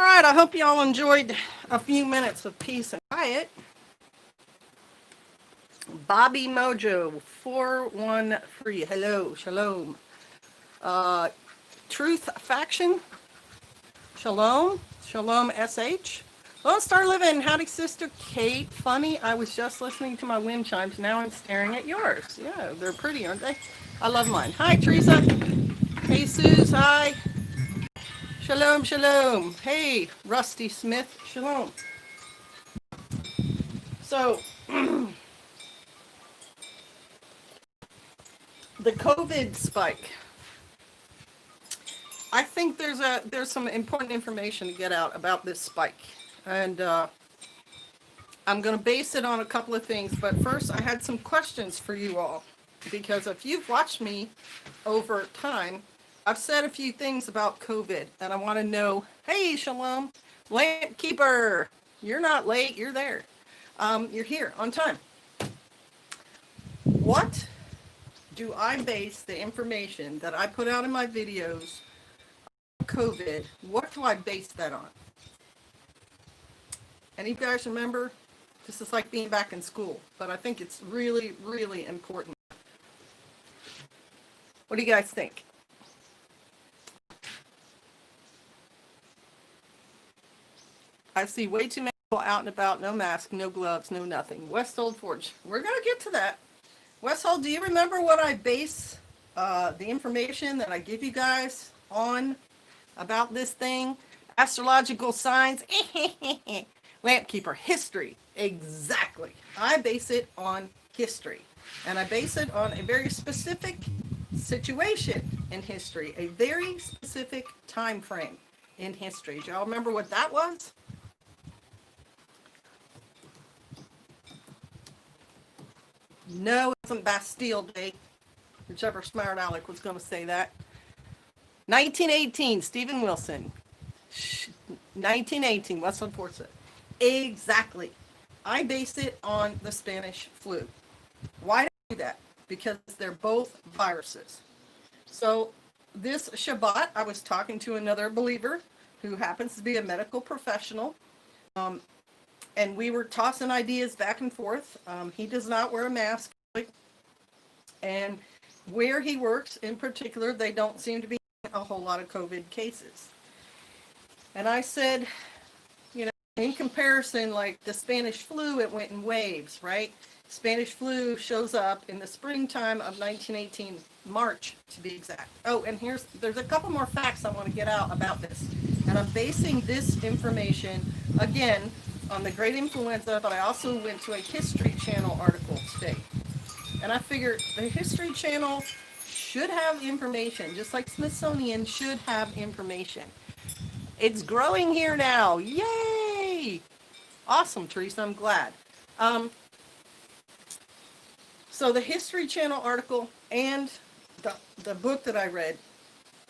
All right, I hope you all enjoyed a few minutes of peace and quiet. Bobby Mojo 413. Hello, shalom. Uh, Truth Faction. Shalom. Shalom SH. Lone Star Living. Howdy, Sister Kate. Funny, I was just listening to my wind chimes. Now I'm staring at yours. Yeah, they're pretty, aren't they? I love mine. Hi, Teresa. Hey, Suze. Hi. Shalom, shalom. Hey, Rusty Smith. Shalom. So, the COVID spike. I think there's some important information to get out about this spike, and I'm going to base it on a couple of things. But first, I had some questions for you all, because if you've watched me over time, I've said a few things about COVID, and I want to know. Hey, Shalom, Lamp Keeper, you're not late. You're there. You're here on time. What do I base the information that I put out in my videos? COVID, what do I base that on? Any of you guys remember? This is like being back in school, but I think it's really, really important. What do you guys think? I see way too many people out and about, no mask, no gloves, no nothing. West Old Forge, we're going to get to that. West Old, do you remember what I base the information that I give you guys on about this thing? Astrological signs, Lampkeeper, history, exactly. I base it on history, and I base it on a very specific situation in history, a very specific time frame in history. Do y'all remember what that was? No, it wasn't Bastille Day. Whichever smart aleck was going to say that. 1918, Stephen Wilson. 1918, Westland Forsyth. Exactly. I base it on the Spanish flu. Why do I do that? Because they're both viruses. So this Shabbat, I was talking to another believer who happens to be a medical professional. And we were tossing ideas back and forth. He does not wear a mask. And where he works in particular, they don't seem to be a whole lot of COVID cases. And I said, you know, in comparison, like the Spanish flu, it went in waves, right? Spanish flu shows up in the springtime of 1918, March to be exact. Oh, and there's a couple more facts I want to get out about this. And I'm basing this information, again, on the Great Influenza, but I also went to a History Channel article today. And I figured the History Channel should have information, just like Smithsonian should have information. It's growing here now. Yay! Awesome, Teresa. I'm glad. So the History Channel article and the book that I read,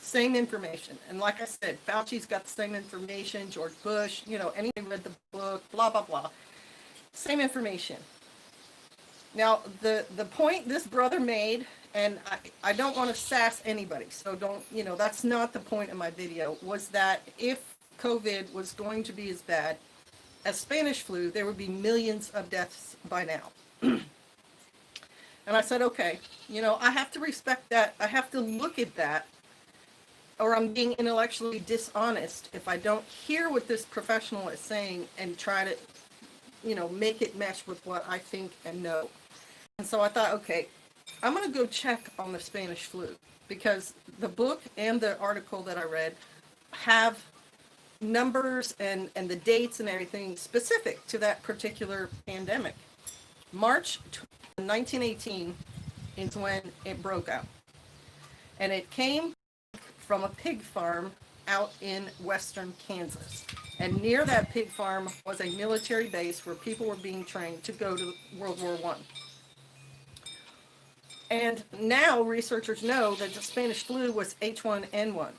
same information. And like I said, Fauci's got the same information, George Bush, anyone read the book, blah, blah, blah. Same information. Now, the point this brother made, and I don't want to sass anybody, so don't, that's not the point of my video, was that if COVID was going to be as bad as Spanish flu, there would be millions of deaths by now. And I said, okay, I have to respect that. I have to look at that, or I'm being intellectually dishonest if I don't hear what this professional is saying and try to, make it mesh with what I think and know. And so I thought, okay, I'm going to go check on the Spanish flu, because the book and the article that I read have numbers and the dates and everything specific to that particular pandemic. March 1918 is when it broke out. And it came from a pig farm out in western Kansas. And near that pig farm was a military base where people were being trained to go to World War I. And now researchers know that the Spanish flu was H1N1.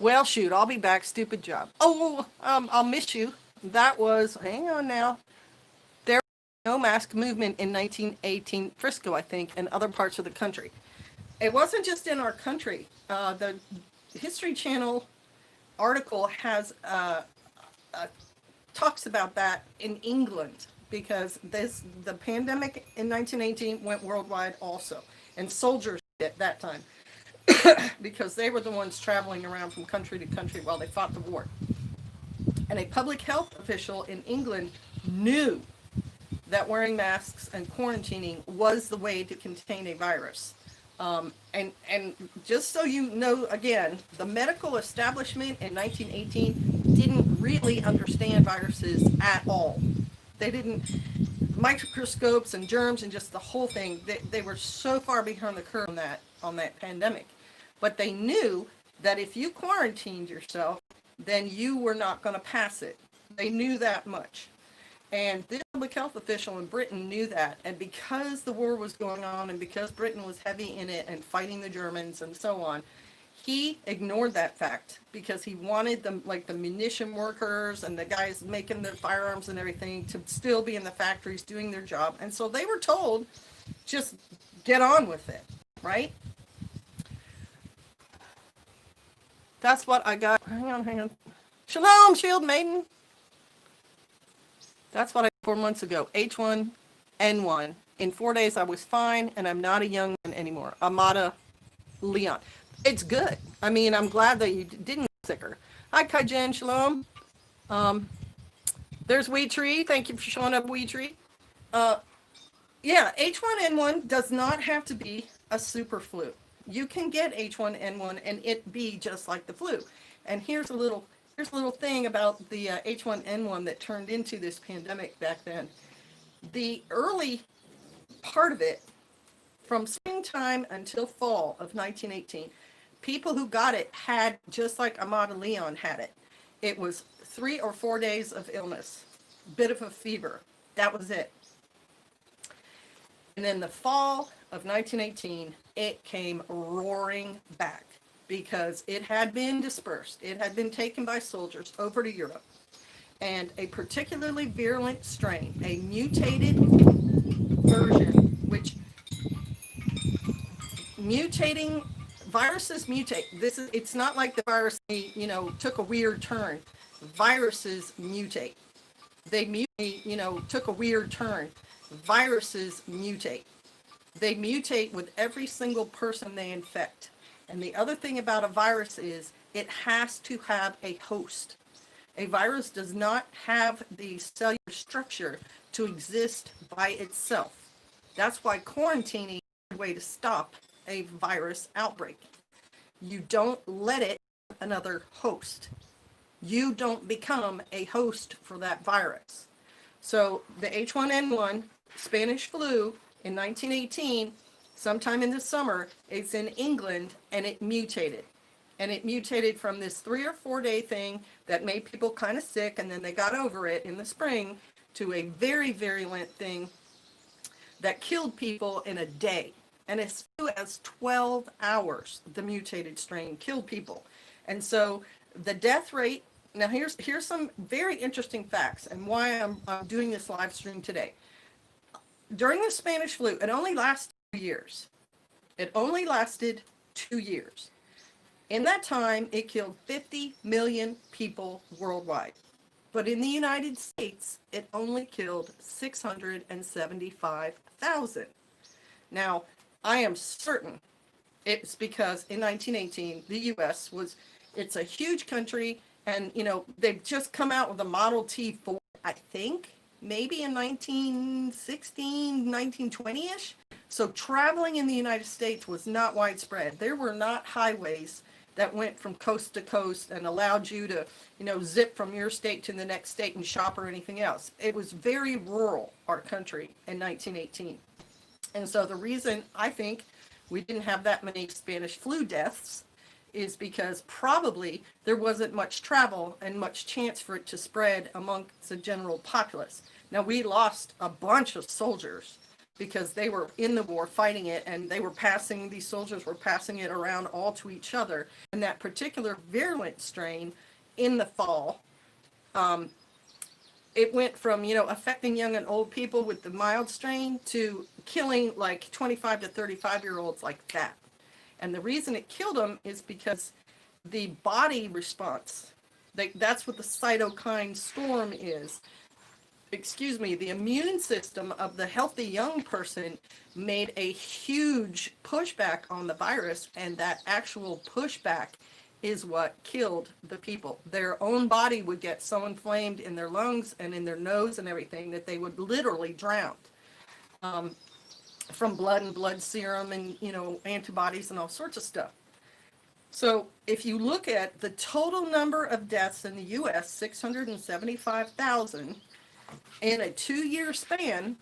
Well, shoot, I'll be back. Stupid job. Oh, I'll miss you. That was, hang on now. There was no mask movement in 1918, Frisco, I think, and other parts of the country. It wasn't just in our country. The History Channel article has talks about that in England, because the pandemic in 1918 went worldwide also, and soldiers at that time, because they were the ones traveling around from country to country while they fought the war. And a public health official in England knew that wearing masks and quarantining was the way to contain a virus. And just so you know, again, the medical establishment in 1918 didn't really understand viruses at all. They didn't, microscopes and germs and just the whole thing, they were so far behind the curve on that pandemic. But they knew that if you quarantined yourself, then you were not going to pass it. They knew that much. And this public health official in Britain knew that. And because the war was going on and because Britain was heavy in it and fighting the Germans and so on, he ignored that fact because he wanted them, like the munition workers and the guys making the firearms and everything, to still be in the factories doing their job. And so they were told, just get on with it, right? That's what I got. Hang on. Shalom, Shield Maiden. That's what I 4 months ago. H1N1. In 4 days, I was fine, and I'm not a young man anymore. Amada Leon. It's good. I mean, I'm glad that you didn't get sicker. Hi, Kaijen. Shalom. There's Wee Tree. Thank you for showing up, Wee Tree. Yeah, H1N1 does not have to be a super flu. You can get H1N1 and it be just like the flu. And here's a little thing about the H1N1 that turned into this pandemic back then. The early part of it, from springtime until fall of 1918, people who got it had, just like Amada Leon had it, it was 3 or 4 days of illness, bit of a fever. That was it. And then the fall of 1918, it came roaring back because it had been dispersed. It had been taken by soldiers over to Europe. And a particularly virulent strain, a mutated version, which viruses mutate. It's not like the virus, took a weird turn. Viruses mutate. Took a weird turn. Viruses mutate. They mutate with every single person they infect. And the other thing about a virus is it has to have a host. A virus does not have the cellular structure to exist by itself. That's why quarantining is a way to stop a virus outbreak. You don't let it another host. You don't become a host for that virus. So the H1N1 Spanish flu in 1918, sometime in the summer, it's in England, and it mutated. And it mutated from this 3 or 4 day thing that made people kind of sick, and then they got over it in the spring, to a very virulent thing that killed people in a day. And as few as 12 hours, the mutated strain killed people. And so the death rate, now here's some very interesting facts and why I'm doing this live stream today. During the Spanish flu, it only lasted 2 years. It only lasted 2 years. In that time, it killed 50 million people worldwide. But in the United States, it only killed 675,000. Now, I am certain it's because in 1918, the U.S. it's a huge country, and, they've just come out with a Model T Ford, I think, maybe in 1916, 1920-ish. So traveling in the United States was not widespread. There were not highways that went from coast to coast and allowed you to, zip from your state to the next state and shop or anything else. It was very rural, our country, in 1918. And so the reason I think we didn't have that many Spanish flu deaths is because probably there wasn't much travel and much chance for it to spread amongst the general populace. Now, we lost a bunch of soldiers because they were in the war fighting it, and these soldiers were passing it around all to each other. And that particular virulent strain in the fall, it went from, affecting young and old people with the mild strain to killing like 25 to 35-year-olds like that. And the reason it killed them is because the body response, that's what the cytokine storm is. Excuse me, the immune system of the healthy young person made a huge pushback on the virus, and that actual pushback is what killed the people. Their own body would get so inflamed in their lungs and in their nose and everything that they would literally drown from blood and blood serum and, you know, antibodies and all sorts of stuff. So if you look at the total number of deaths in the U.S., 675,000, in a 2-year span,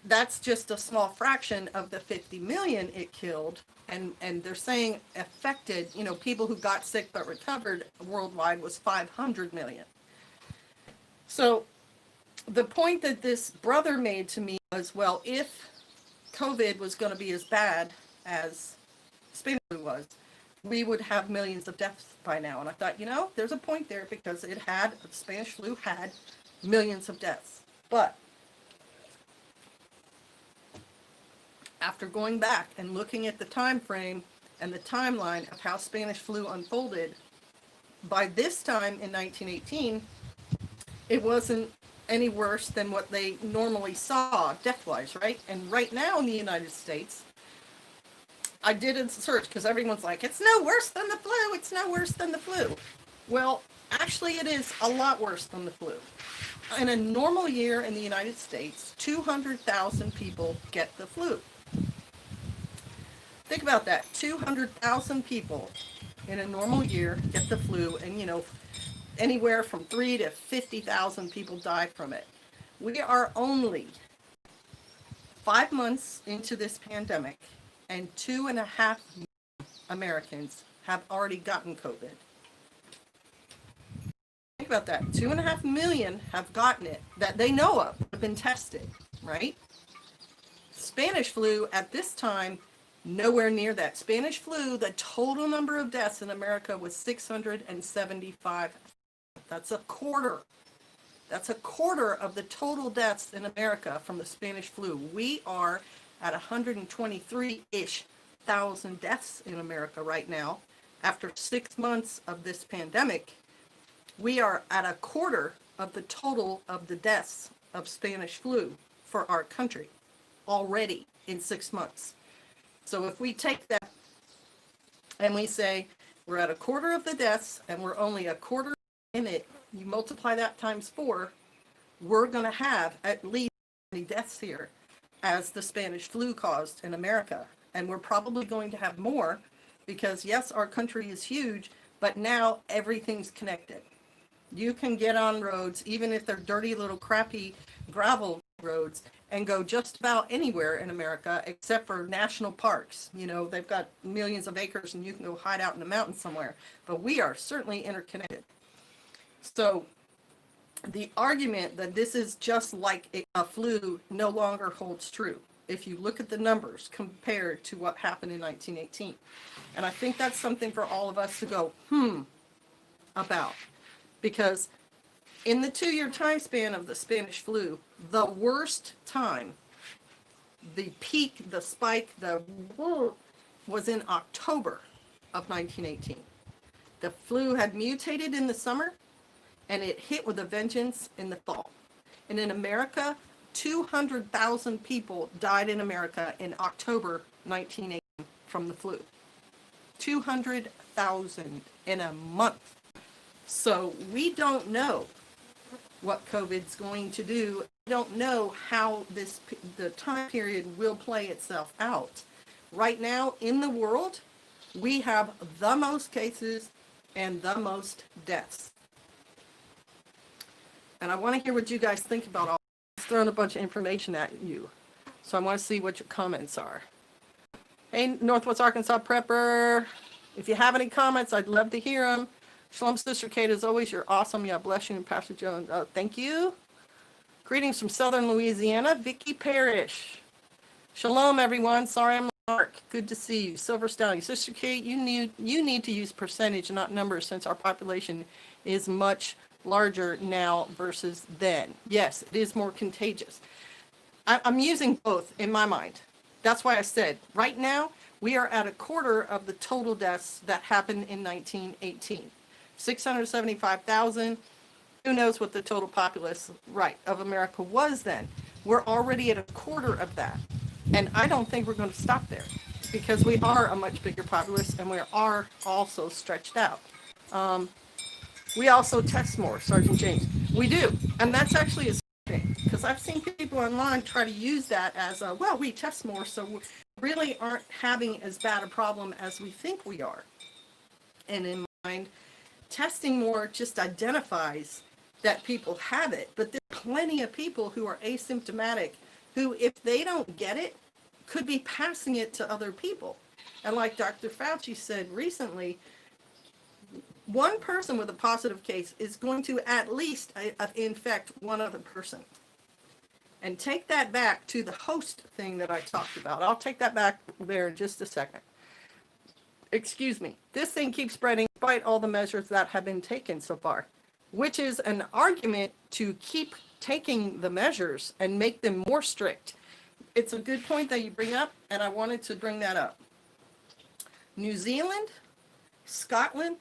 that's just a small fraction of the 50 million it killed. And they're saying affected, you know, people who got sick but recovered worldwide was 500 million. So the point that this brother made to me was, well, if COVID was going to be as bad as Spanish flu was, we would have millions of deaths by now. And I thought, you know, there's a point there, because the Spanish flu had millions of deaths. But after going back and looking at the time frame and the timeline of how Spanish flu unfolded, by this time in 1918, it wasn't any worse than what they normally saw death-wise, right? And right now in the United States, I did a search because everyone's like, it's no worse than the flu, it's no worse than the flu. Well, actually it is a lot worse than the flu. In a normal year in the United States, 200,000 people get the flu. Think about that, 200,000 people in a normal year get the flu, and, you know, anywhere from 3 to 50,000 people die from it. We are only 5 months into this pandemic, and 2.5 million Americans have already gotten COVID. Think about that. 2.5 million have gotten it that they know of, have been tested, right? Spanish flu at this time, nowhere near that. Spanish flu, the total number of deaths in America was 675. That's a quarter. That's a quarter of the total deaths in America from the Spanish flu. We are at 123-ish thousand deaths in America right now. After 6 months of this pandemic, we are at a quarter of the total of the deaths of Spanish flu for our country already in 6 months. So if we take that and we say we're at a quarter of the deaths and we're only a quarter in it, you multiply that times 4, we're going to have at least as many deaths here as the Spanish flu caused in America. And we're probably going to have more because, yes, our country is huge, but now everything's connected. You can get on roads, even if they're dirty little crappy gravel roads, and go just about anywhere in America except for national parks. You know, they've got millions of acres and you can go hide out in the mountains somewhere. But we are certainly interconnected. So the argument that this is just like a flu no longer holds true if you look at the numbers compared to what happened in 1918. And I think that's something for all of us to go, about. Because in the 2-year time span of the Spanish flu, the worst time, the peak, the spike, was in October of 1918. The flu had mutated in the summer, and it hit with a vengeance in the fall. And in America, 200,000 people died in America in October 1918 from the flu. 200,000 in a month. So we don't know what COVID's going to do. We don't know how the time period will play itself out. Right now in the world, we have the most cases and the most deaths. And I want to hear what you guys think about all this. I'm throwing a bunch of information at you. So I want to see what your comments are. Hey, Northwest Arkansas Prepper, if you have any comments, I'd love to hear them. Shalom, Sister Kate, as always, you're awesome. Yeah, bless you, and Pastor Joan. Thank you. Greetings from Southern Louisiana, Vicky Parrish. Shalom, everyone. Sorry I'm Mark. Good to see you. Silver Stallion. Sister Kate, you need to use percentage, not numbers, since our population is much larger now versus then. Yes, it is more contagious. I'm using both in my mind. That's why I said right now We are at a quarter of the total deaths that happened in 1918. 675,000. Who knows what the total populace, right, of America was then? We're already at a quarter of that. And I don't think we're going to stop there because we are a much bigger populace and we are also stretched out. We also test more, Sergeant James. We do. And that's actually a thing because I've seen people online try to use that as a, well, we test more, so we really aren't having as bad a problem as we think we are. And in mind, testing more just identifies that people have it, but there are plenty of people who are asymptomatic who, if they don't get it, could be passing it to other people. And like Dr. Fauci said recently, one person with a positive case is going to at least infect one other person. And take that back to the host thing that I talked about. I'll take that back there in just a second. Excuse me. This thing keeps spreading despite all the measures that have been taken so far, which is an argument to keep taking the measures and make them more strict. It's a good point that you bring up, and I wanted to bring that up. New Zealand, Scotland,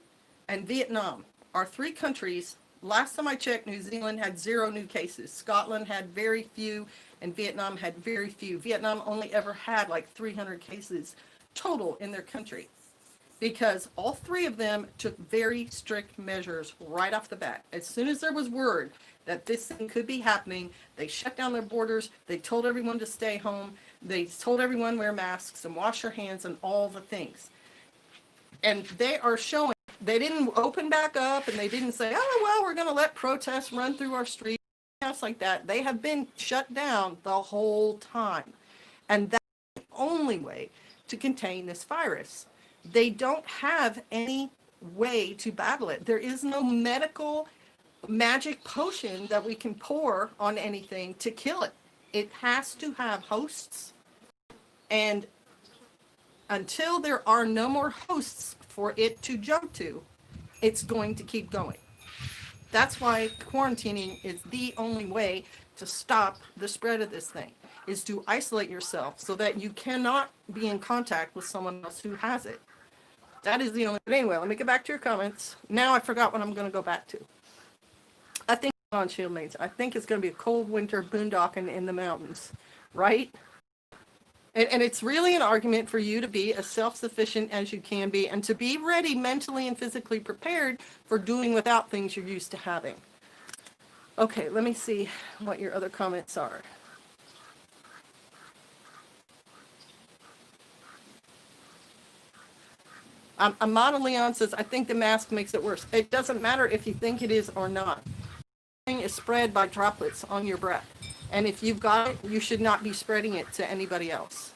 and Vietnam are 3 countries. Last time I checked, New Zealand had 0 new cases. Scotland had very few, and Vietnam had very few. Vietnam only ever had like 300 cases total in their country because all 3 of them took very strict measures right off the bat. As soon as there was word that this thing could be happening, they shut down their borders. They told everyone to stay home. They told everyone wear masks and wash your hands and all the things. And they are showing, they didn't open back up and they didn't say, oh, well, we're going to let protests run through our streets, stuff like that. They have been shut down the whole time. And that's the only way to contain this virus. They don't have any way to battle it. There is no medical magic potion that we can pour on anything to kill it. It has to have hosts. And until there are no more hosts for it to jump to, it's going to keep going. That's why quarantining is the only way to stop the spread of this thing, is to isolate yourself so that you cannot be in contact with someone else who has it. That is the only, but anyway, let me get back to your comments. Now I forgot what I'm going to go back to. I think on shield mates, I think it's going to be a cold winter boondocking in the mountains, right? And it's really an argument for you to be as self-sufficient as you can be and to be ready mentally and physically prepared for doing without things you're used to having. Okay, let me see what your other comments are. Amada Leon says, I think the mask makes it worse. It doesn't matter if you think it is or not. The thing is spread by droplets on your breath. And if you've got it, you should not be spreading it to anybody else.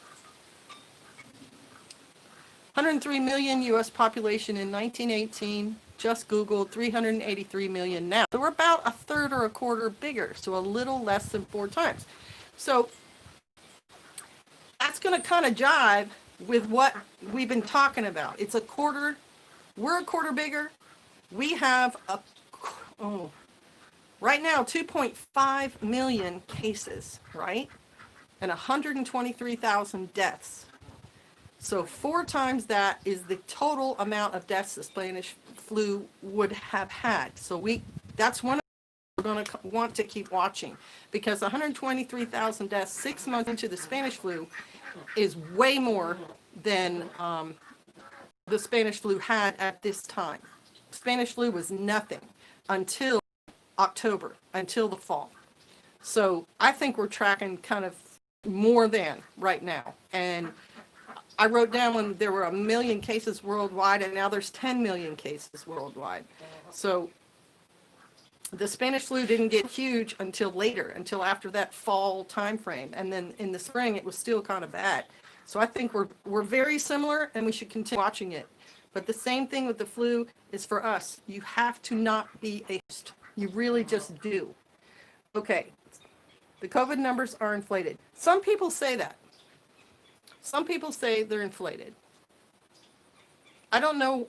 103 million U.S. population in 1918. Just Googled 383 million now. So we're about a third or a quarter bigger, so a little less than 4 times. So that's going to kind of jive with what we've been talking about. It's a quarter. We're a quarter bigger. We have right now 2.5 million cases, right? And 123,000 deaths. So 4 times that is the total amount of deaths the Spanish flu would have had. So that's one we're going to want to keep watching, because 123,000 deaths 6 months into the Spanish flu is way more than the Spanish flu had at this time. Spanish flu was nothing until October, until the fall. So I think we're tracking kind of more than right now. And I wrote down when there were 1 million cases worldwide, and now there's 10 million cases worldwide. So the Spanish flu didn't get huge until later, until after that fall time frame. And then in the spring, it was still kind of bad. So I think we're very similar, and we should continue watching it. But the same thing with the flu is for us. You have to not be a host. You really just do. Okay. The COVID numbers are inflated. Some people say that. Some people say they're inflated. I don't know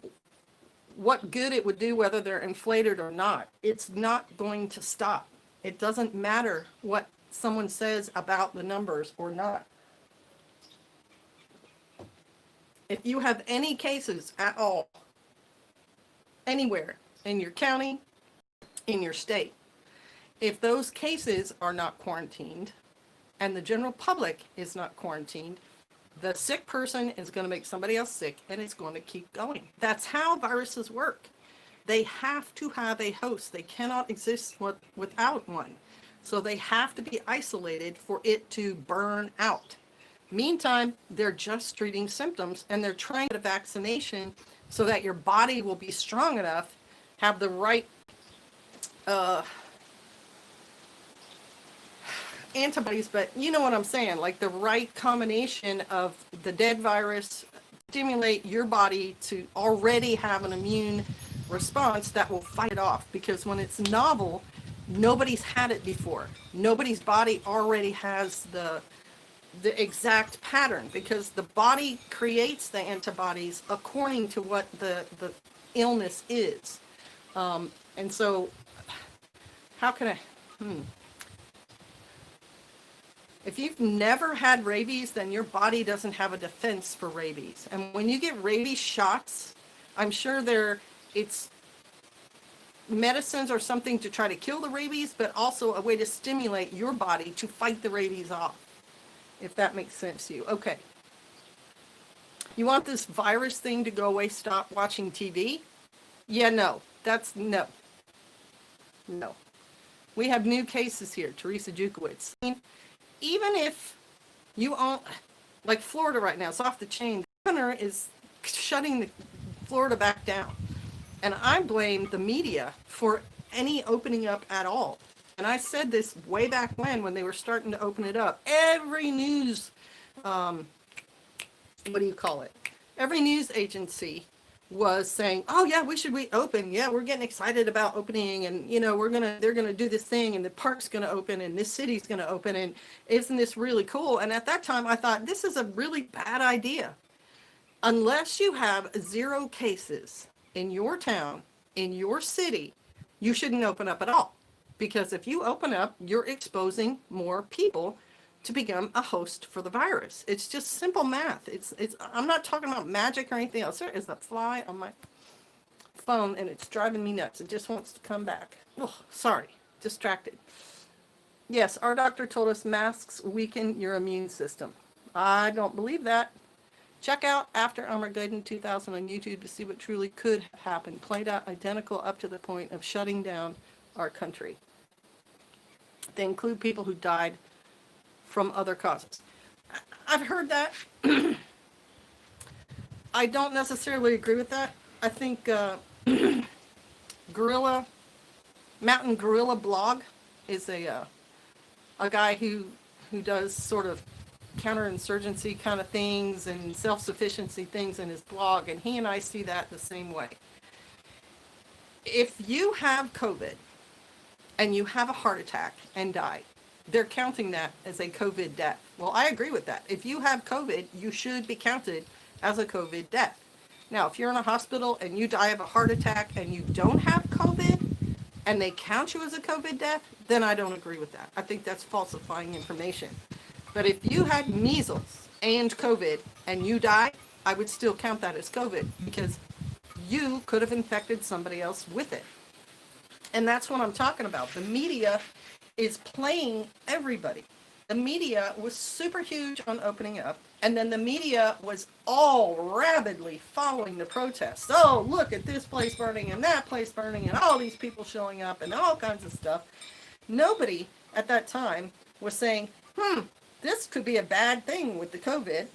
what good it would do whether they're inflated or not. It's not going to stop. It doesn't matter what someone says about the numbers or not. If you have any cases at all, anywhere in your county, in your state, if those cases are not quarantined and the general public is not quarantined, the sick person is going to make somebody else sick and it's going to keep going. That's how viruses work. They have to have a host. They cannot exist without one. So they have to be isolated for it to burn out. Meantime, they're just treating symptoms and they're trying to get a vaccination so that your body will be strong enough, have the right antibodies, but you know what I'm saying, like the right combination of the dead virus, stimulate your body to already have an immune response that will fight it off. Because when it's novel, nobody's had it before. Nobody's body already has the exact pattern, because the body creates the antibodies according to what the illness is. And so how can if you've never had rabies, then your body doesn't have a defense for rabies. And when you get rabies shots, I'm sure it's medicines or something to try to kill the rabies, but also a way to stimulate your body to fight the rabies off, if that makes sense to you. Okay. You want this virus thing to go away? Stop watching TV? Yeah, no. That's no. No. We have new cases here. Teresa Jukowitz. Even if you own, like Florida right now, it's off the chain. The governor is shutting Florida back down. And I blame the media for any opening up at all. And I said this way back when they were starting to open it up. Every news, Every news agency was saying, oh yeah, we should reopen. Yeah, we're getting excited about opening, and they're gonna do this thing, and the park's gonna open, and this city's gonna open, and isn't this really cool? And at that time I thought, this is a really bad idea. Unless you have 0 cases in your town, in your city, you shouldn't open up at all. Because if you open up, you're exposing more people to become a host for the virus. It's just simple math. It's I'm not talking about magic or anything else. There is a fly on my phone and it's driving me nuts. It just wants to come back. Oh, sorry, distracted. Yes, our doctor told us masks weaken your immune system. I don't believe that. Check out After Armageddon 2000 on YouTube to see what truly could have happened. Played out identical up to the point of shutting down our country. They include people who died from other causes. I've heard that. I don't necessarily agree with that. I think Mountain Gorilla Blog is a guy who does sort of counterinsurgency kind of things and self-sufficiency things in his blog, and he and I see that the same way. If you have COVID and you have a heart attack and die, they're counting that as a COVID death. Well, I agree with that. If you have COVID, you should be counted as a COVID death. Now, if you're in a hospital and you die of a heart attack and you don't have COVID and they count you as a COVID death, then I don't agree with that. I think that's falsifying information. But if you had measles and COVID and you die, I would still count that as COVID because you could have infected somebody else with it. And that's what I'm talking about. The media is playing everybody. The media was super huge on opening up, and then the media was all rabidly following the protests. Oh, look at this place burning and that place burning and all these people showing up and all kinds of stuff. Nobody at that time was saying, this could be a bad thing with the COVID.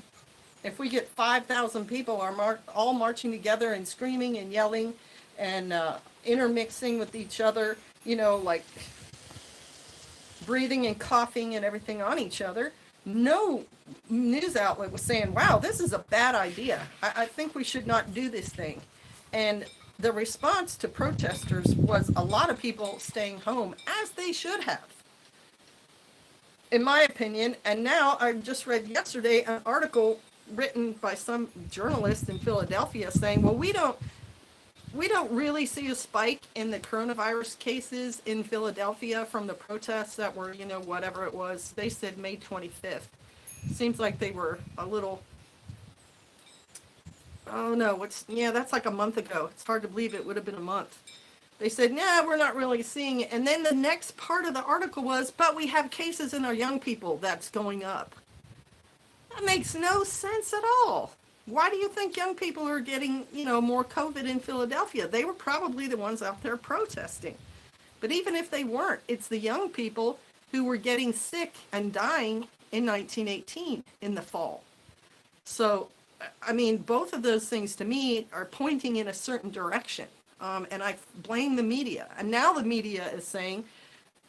If we get 5,000 people are all marching together and screaming and yelling and intermixing with each other, like breathing and coughing and everything on each other, no news outlet was saying, wow, this is a bad idea. I think we should not do this thing. And the response to protesters was a lot of people staying home, as they should have, in my opinion. And now I just read yesterday an article written by some journalist in Philadelphia saying, well, we don't really see a spike in the coronavirus cases in Philadelphia from the protests that were, whatever it was. They said May 25th. Seems like they were a little oh no, yeah, that's like a month ago. It's hard to believe it would have been a month. They said, nah, we're not really seeing it. And then the next part of the article was, but we have cases in our young people that's going up. That makes no sense at all. Why do you think young people are getting, more COVID in Philadelphia? They were probably the ones out there protesting. But even if they weren't, it's the young people who were getting sick and dying in 1918 in the fall. So, I mean, both of those things to me are pointing in a certain direction. And I blame the media. And now the media is saying,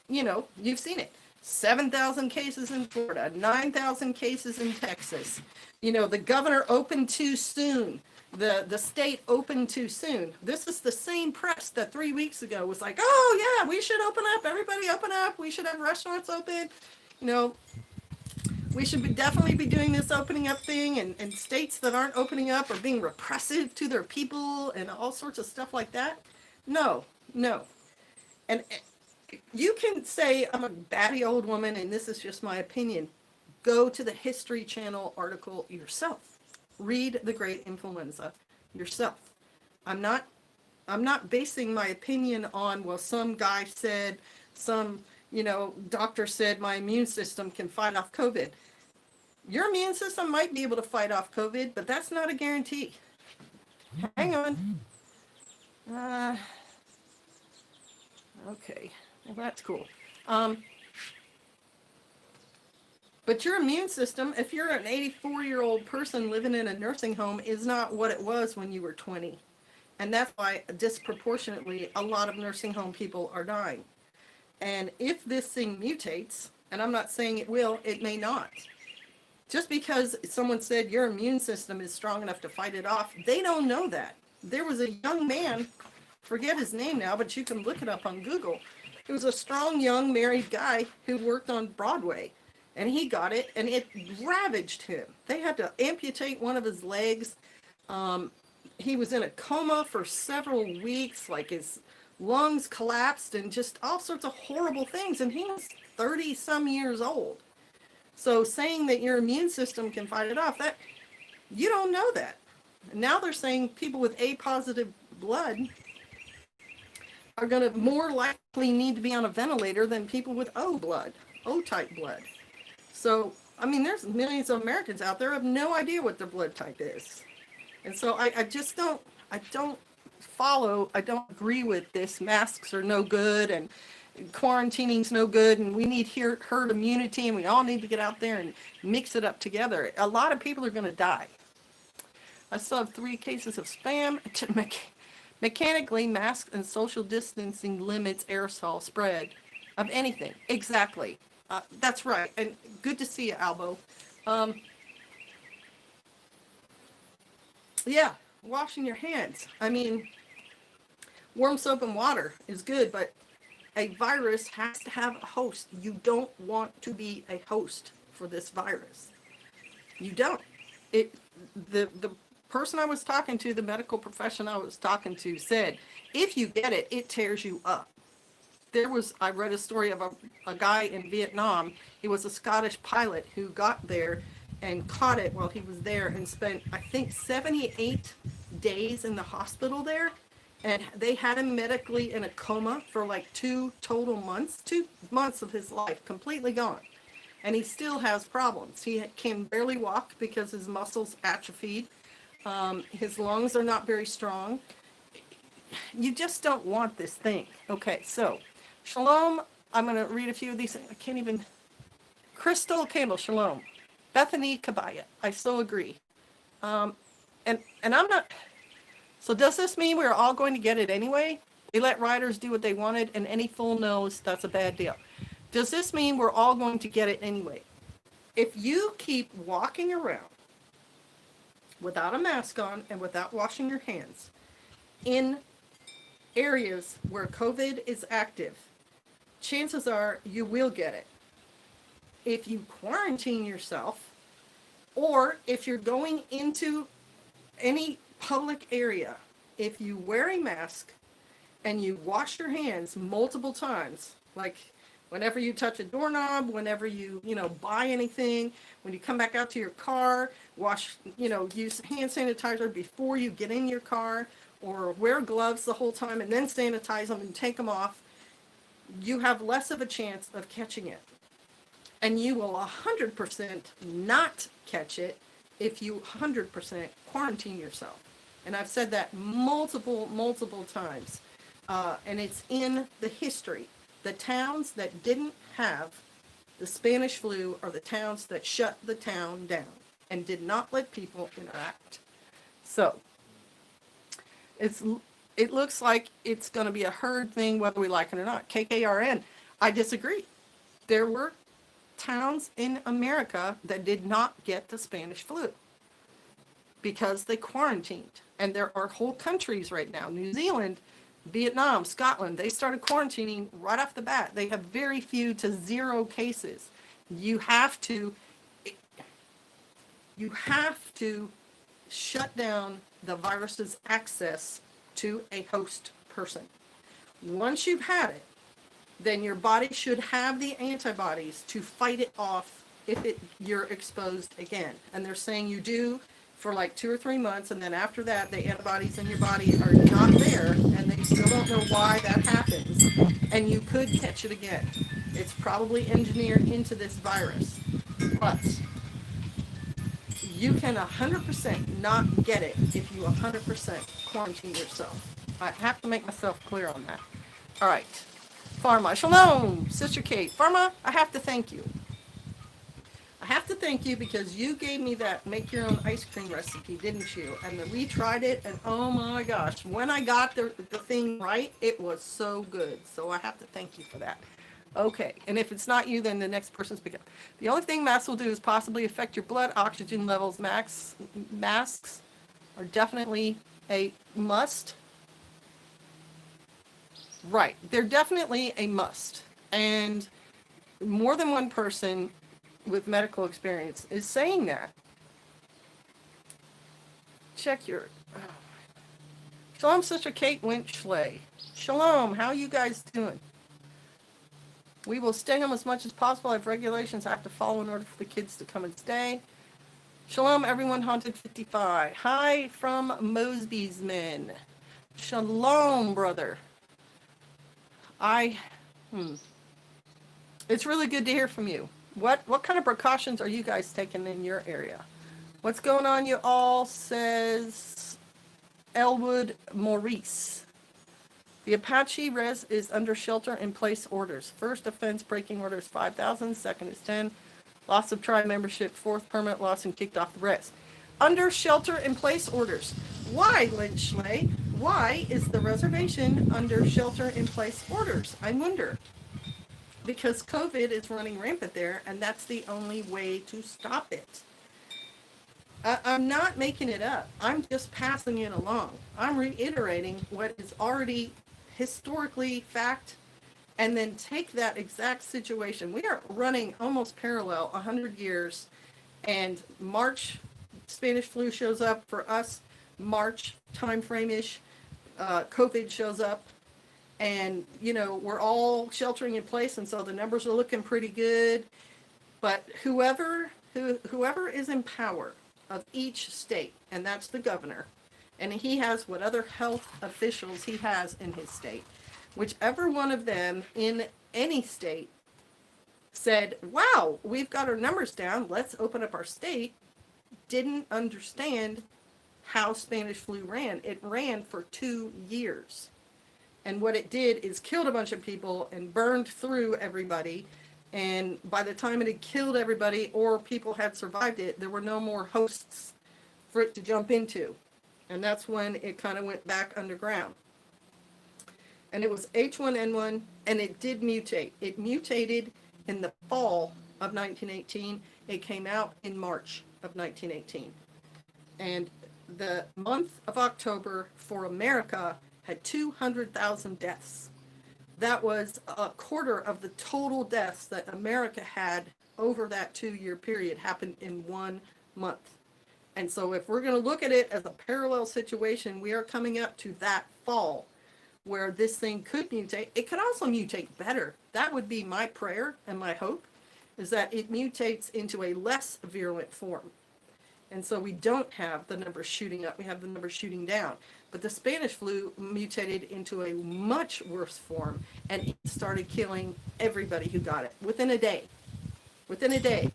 you've seen it. 7,000 cases in Florida, 9,000 cases in Texas. The governor opened too soon. The state opened too soon. This is the same press that 3 weeks ago was like, oh yeah, we should open up. Everybody open up. We should have restaurants open. We should definitely be doing this opening up thing, and states that aren't opening up are being repressive to their people and all sorts of stuff like that. No. And you can say I'm a batty old woman and this is just my opinion. Go to the History Channel article yourself. Read The Great Influenza yourself. I'm not basing my opinion on, well, some guy said, some, doctor said my immune system can fight off COVID. Your immune system might be able to fight off COVID, but that's not a guarantee. Hang on. Okay. Well, that's cool. But your immune system, if you're an 84-year-old person living in a nursing home, is not what it was when you were 20. And that's why disproportionately a lot of nursing home people are dying. And if this thing mutates, and I'm not saying it will, it may not. Just because someone said your immune system is strong enough to fight it off, they don't know that. There was a young man, forget his name now, but you can look it up on Google. He was a strong young married guy who worked on Broadway. And he got it, and it ravaged him. They had to amputate one of his legs. He was in a coma for several weeks, like his lungs collapsed and just all sorts of horrible things. And he was 30-some years old. So saying that your immune system can fight it off, that you don't know that. Now they're saying people with A positive blood are going to more likely need to be on a ventilator than people with O blood, O-type blood. So, I mean, there's millions of Americans out there who have no idea what their blood type is. And so I just don't agree with this. Masks are no good and quarantining's no good and we need herd immunity and we all need to get out there and mix it up together. A lot of people are going to die. I still have 3 cases of spam. Mechanically, masks and social distancing limits aerosol spread of anything. Exactly. That's right. And good to see you, Albo. Yeah, washing your hands. I mean, warm soap and water is good, but a virus has to have a host. You don't want to be a host for this virus. You don't. The person I was talking to, the medical professional I was talking to, said, if you get it, it tears you up. I read a story of a guy in Vietnam. He was a Scottish pilot who got there and caught it while he was there and spent, I think, 78 days in the hospital there. And they had him medically in a coma for like 2 months of his life, completely gone. And he still has problems. He can barely walk because his muscles atrophied. His lungs are not very strong. You just don't want this thing. Okay, so Shalom, I'm going to read a few of these. I can't even. Crystal Campbell, Shalom. Bethany Kabaya, I so agree. And I'm not. So does this mean we're all going to get it anyway? They let riders do what they wanted, and any fool knows that's a bad deal. Does this mean we're all going to get it anyway? If you keep walking around without a mask on and without washing your hands in areas where COVID is active, chances are you will get it. If you quarantine yourself, or if you're going into any public area, if you wear a mask and you wash your hands multiple times, like Whenever you touch a doorknob, whenever you buy anything, when you come back out to your car, wash, use hand sanitizer before you get in your car, or wear gloves the whole time and then sanitize them and take them off, you have less of a chance of catching it. And you will 100% not catch it if you 100% quarantine yourself. And I've said that multiple times. And it's in the history. The towns that didn't have the Spanish flu are the towns that shut the town down and did not let people interact. So it looks like it's going to be a herd thing, whether we like it or not. KKRN, I disagree. There were towns in America that did not get the Spanish flu because they quarantined. And there are whole countries right now, New Zealand, Vietnam, Scotland, they started quarantining right off the bat. They have very few to zero cases. You have to shut down the virus's access to a host person. Once you've had it, then your body should have the antibodies to fight it off if you're exposed again. And they're saying you do for like 2 or 3 months, and then after that, the antibodies in your body are not there, and they still don't know why that happens. And you could catch it again. It's probably engineered into this virus. But you can 100% not get it if you 100% quarantine yourself. I have to make myself clear on that. All right. Pharma. Shalom, Sister Kate. Pharma, I have to thank you. I have to thank you because you gave me that make your own ice cream recipe, didn't you? And then we tried it, and oh my gosh, when I got the thing right, it was so good. So I have to thank you for that. Okay, and if it's not you, then the next person speak up. The only thing masks will do is possibly affect your blood oxygen levels. Masks are definitely a must. Right, they're definitely a must. And more than one person with medical experience is saying that. Check your... Shalom, Sister Kate Winchley. Shalom, how you guys doing? We will stay home as much as possible. I have regulations I have to follow in order for the kids to come and stay. Shalom, everyone, Haunted 55. Hi from Mosby's Men. Shalom, brother. It's really good to hear from you. What kind of precautions are you guys taking in your area? What's going on, you all, says Elwood Maurice. The Apache res is under shelter-in-place orders. First offense breaking order is 5,000. Second is 10. Loss of tribe membership. Fourth permanent loss and kicked off the res. Under shelter-in-place orders. Why, Lynchley? Why is the reservation under shelter-in-place orders? I wonder. Because COVID is running rampant there, and that's the only way to stop it. I'm not making it up. I'm just passing it along. I'm reiterating what is already historically fact, and then take that exact situation. We are running almost parallel 100 years, and March, Spanish flu shows up for us, March time frame-ish, COVID shows up, and, we're all sheltering in place, and so the numbers are looking pretty good. But whoever is in power of each state, and that's the governor, and he has what other health officials he has in his state, whichever one of them in any state said, wow, we've got our numbers down, let's open up our state, didn't understand how Spanish flu ran. It ran for 2 years. And what it did is killed a bunch of people and burned through everybody. And by the time it had killed everybody or people had survived it, there were no more hosts for it to jump into. And that's when it kind of went back underground. And it was H1N1, and it did mutate. It mutated in the fall of 1918. It came out in March of 1918. And the month of October for America had 200,000 deaths. That was a quarter of the total deaths that America had over that 2-year period happened in 1 month. And so if we're going to look at it as a parallel situation, we are coming up to that fall where this thing could mutate. It could also mutate better. That would be my prayer and my hope, is that it mutates into a less virulent form. And so we don't have the numbers shooting up, we have the numbers shooting down. But the Spanish flu mutated into a much worse form, and it started killing everybody who got it within a day. Within a day.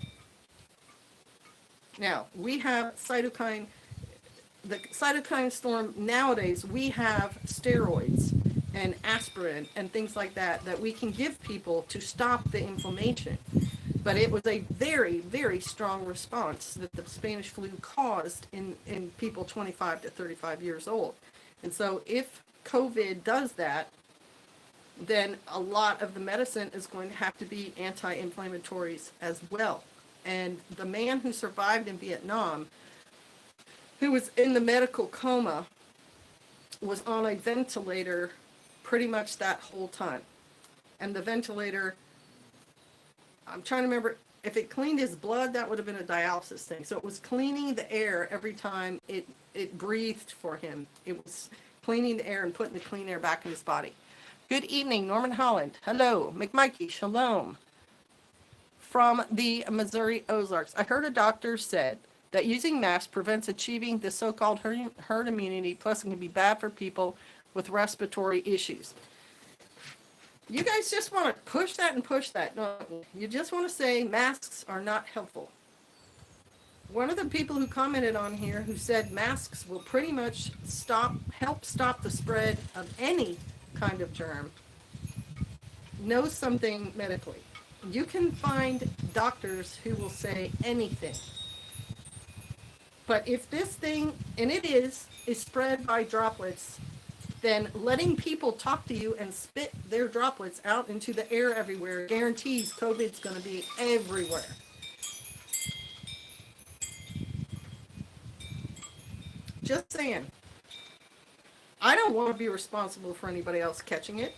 Now, we have the cytokine storm nowadays, we have steroids and aspirin and things like that we can give people to stop the inflammation. But it was a very, very strong response that the Spanish flu caused in people 25 to 35 years old. And so if COVID does that, then a lot of the medicine is going to have to be anti-inflammatories as well. And the man who survived in Vietnam, who was in the medical coma, was on a ventilator pretty much that whole time. And the ventilator, I'm trying to remember, if it cleaned his blood, that would have been a dialysis thing. So it was cleaning the air every time it breathed for him. It was cleaning the air and putting the clean air back in his body. Good evening, Norman Holland. Hello. McMikey, shalom. From the Missouri Ozarks. I heard a doctor said that using masks prevents achieving the so-called herd immunity, plus it can be bad for people with respiratory issues. You guys just want to push that, don't you? You just want to say masks are not helpful. One of the people who commented on here who said masks will pretty much help stop the spread of any kind of germ knows something medically. You can find doctors who will say anything. But if this thing, and it is spread by droplets, then letting people talk to you and spit their droplets out into the air everywhere guarantees COVID's going to be everywhere. Just saying. I don't want to be responsible for anybody else catching it,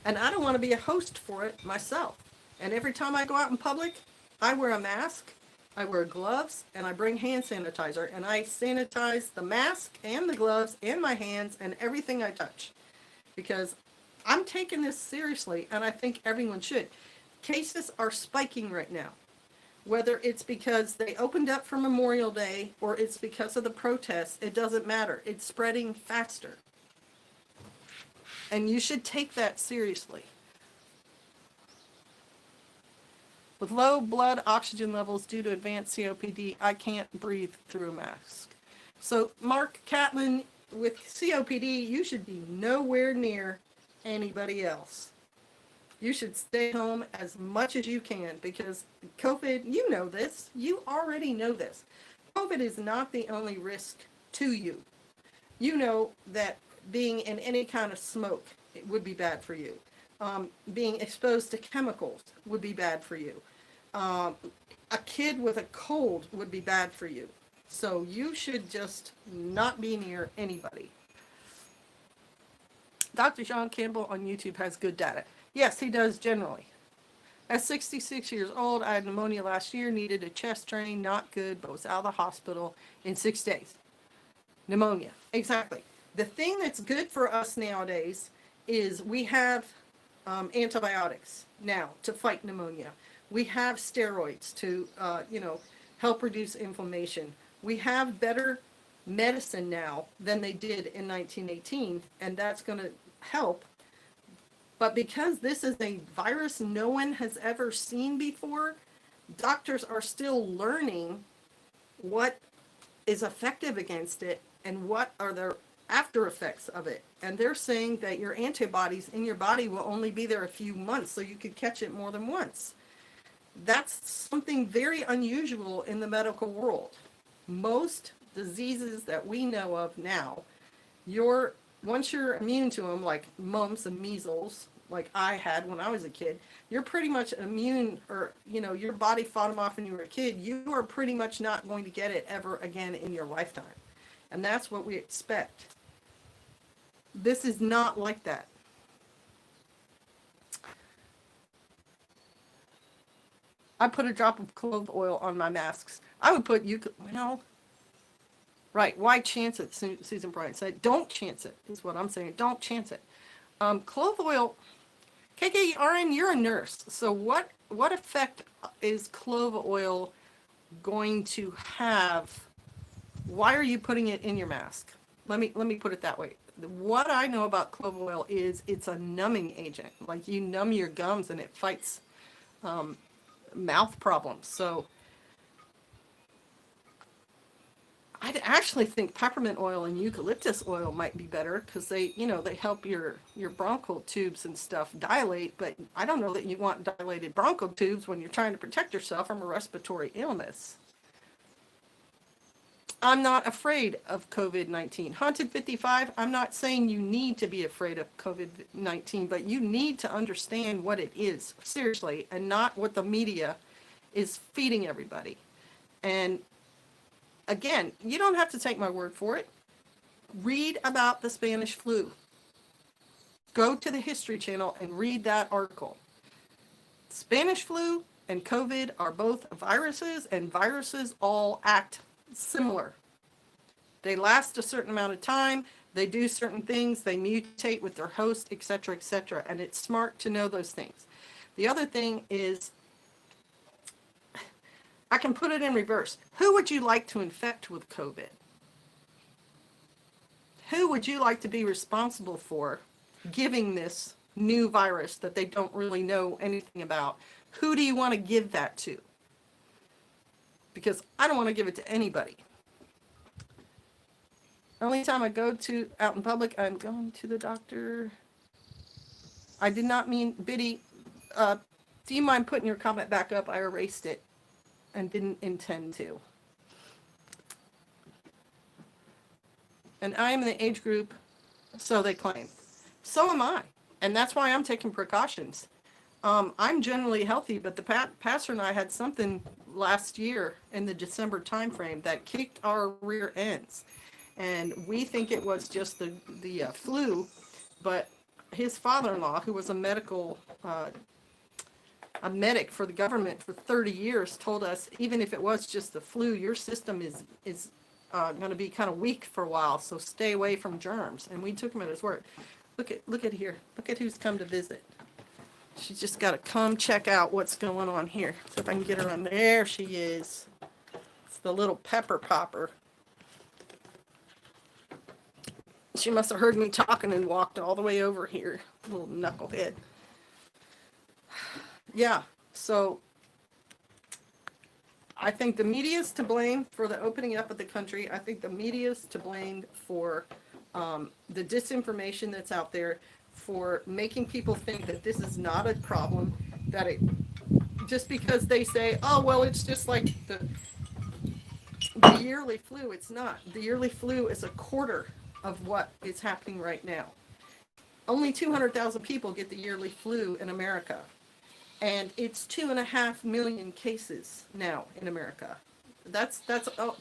and I don't want to be a host for it myself. And every time I go out in public, I wear a mask, I wear gloves, and I bring hand sanitizer, and I sanitize the mask and the gloves and my hands and everything I touch, because I'm taking this seriously, and I think everyone should. Cases are spiking right now, whether it's because they opened up for Memorial Day or it's because of the protests. It doesn't matter. It's spreading faster, and you should take that seriously. With low blood oxygen levels due to advanced COPD, I can't breathe through a mask. So, Mark Catlin, with COPD, you should be nowhere near anybody else. You should stay home as much as you can, because COVID, you know this. You already know this. COVID is not the only risk to you. You know that being in any kind of smoke would be bad for you. Being exposed to chemicals would be bad for you. A kid with a cold would be bad for you. So you should just not be near anybody. Dr. John Campbell on YouTube has good data. Yes, he does generally. At 66 years old, I had pneumonia last year, needed a chest drain, not good, but was out of the hospital in 6 days. Pneumonia, exactly. The thing that's good for us nowadays is we have antibiotics now to fight pneumonia. We have steroids to, help reduce inflammation. We have better medicine now than they did in 1918, and that's going to help. But because this is a virus no one has ever seen before, doctors are still learning what is effective against it and what are the after effects of it. And they're saying that your antibodies in your body will only be there a few months, so you could catch it more than once. That's something very unusual in the medical world. Most diseases that we know of now, once you're immune to them, like mumps and measles, like I had when I was a kid, you're pretty much immune, or, your body fought them off when you were a kid. You are pretty much not going to get it ever again in your lifetime. And that's what we expect. This is not like that. I put a drop of clove oil on my masks. I would put, right, why chance it? Susan Bryant said, don't chance it, is what I'm saying. Don't chance it. Clove oil, KKRN, you're a nurse. So what effect is clove oil going to have? Why are you putting it in your mask? Let me put it that way. What I know about clove oil is it's a numbing agent. Like you numb your gums and it fights mouth problems. So I actually think peppermint oil and eucalyptus oil might be better because they help your bronchial tubes and stuff dilate. But I don't know that you want dilated bronchial tubes when you're trying to protect yourself from a respiratory illness. I'm not afraid of COVID-19. Haunted 55, I'm not saying you need to be afraid of COVID-19, but you need to understand what it is, seriously, and not what the media is feeding everybody. And again, you don't have to take my word for it. Read about the Spanish flu. Go to the History Channel and read that article. Spanish flu and COVID are both viruses, and viruses all act similar. They last a certain amount of time, they do certain things, they mutate with their host, etc., etc., and it's smart to know those things. The other thing is, I can put it in reverse. Who would you like to infect with COVID? Who would you like to be responsible for giving this new virus that they don't really know anything about? Who do you want to give that to? Because I don't want to give it to anybody. Only time I go to out in public, I'm going to the doctor. I did not mean, Biddy, do you mind putting your comment back up? I erased it and didn't intend to. And I am in the age group, so they claim. So am I. And that's why I'm taking precautions. I'm generally healthy, but the pastor and I had something last year in the December timeframe that kicked our rear ends. And we think it was just the flu, but his father-in-law, who was a medic for the government for 30 years, told us even if it was just the flu, your system is going to be kind of weak for a while, so stay away from germs. And we took him at his word. Look at here. Look at who's come to visit. She's just got to come check out what's going on here. So if I can get her on there, she is. It's the little pepper popper. She must have heard me talking and walked all the way over here. Little knucklehead. Yeah, so I think the media is to blame for the opening up of the country. I think the media is to blame for the disinformation that's out there, for making people think that this is not a problem, that it just because they say, oh, well, it's just like the yearly flu. It's not. The yearly flu is a quarter of what is happening right now. Only 200,000 people get the yearly flu in America. And it's 2.5 million cases now in America. That's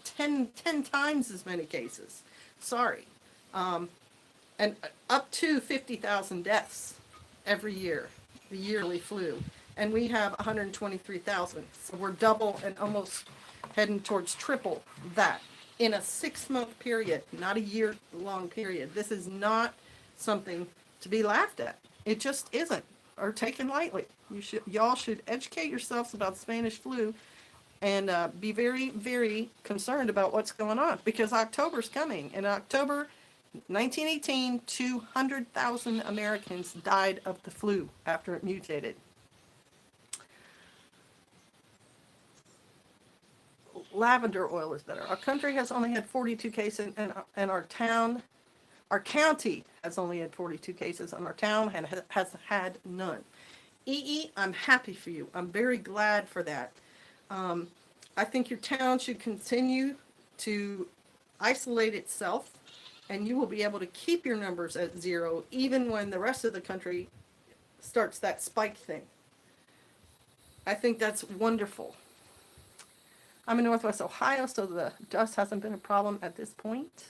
10 times as many cases. Sorry. And up to 50,000 deaths every year, the yearly flu. And we have 123,000. So we're double and almost heading towards triple that in a 6-month period, not a year-long period. This is not something to be laughed at. It just isn't, or taken lightly. Y'all should educate yourselves about Spanish flu and be very, very concerned about what's going on, because October's coming. In October 1918, 200,000 Americans died of the flu after it mutated. Lavender oil is better. Our country has only had 42 cases, and our county has only had 42 cases, and our town has had none. I'm happy for you. I'm very glad for that. I think your town should continue to isolate itself, and you will be able to keep your numbers at 0 even when the rest of the country starts that spike thing. I think that's wonderful. I'm in Northwest Ohio, so the dust hasn't been a problem at this point.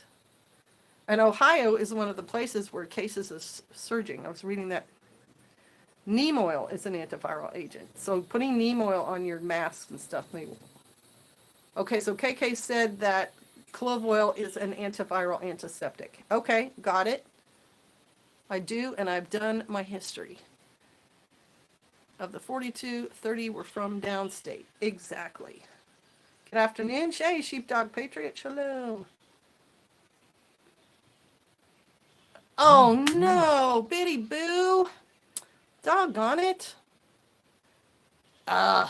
And Ohio is one of the places where cases is surging. I was reading that neem oil is an antiviral agent. So putting neem oil on your masks and stuff may... Okay, so KK said that clove oil is an antiviral antiseptic. Okay, got it. I do, and I've done my history. Of the 42, 30 were from downstate. Exactly. Good afternoon, Shay, Sheepdog Patriot. Shalom. Oh no, Biddy Boo. Doggone it. Uh,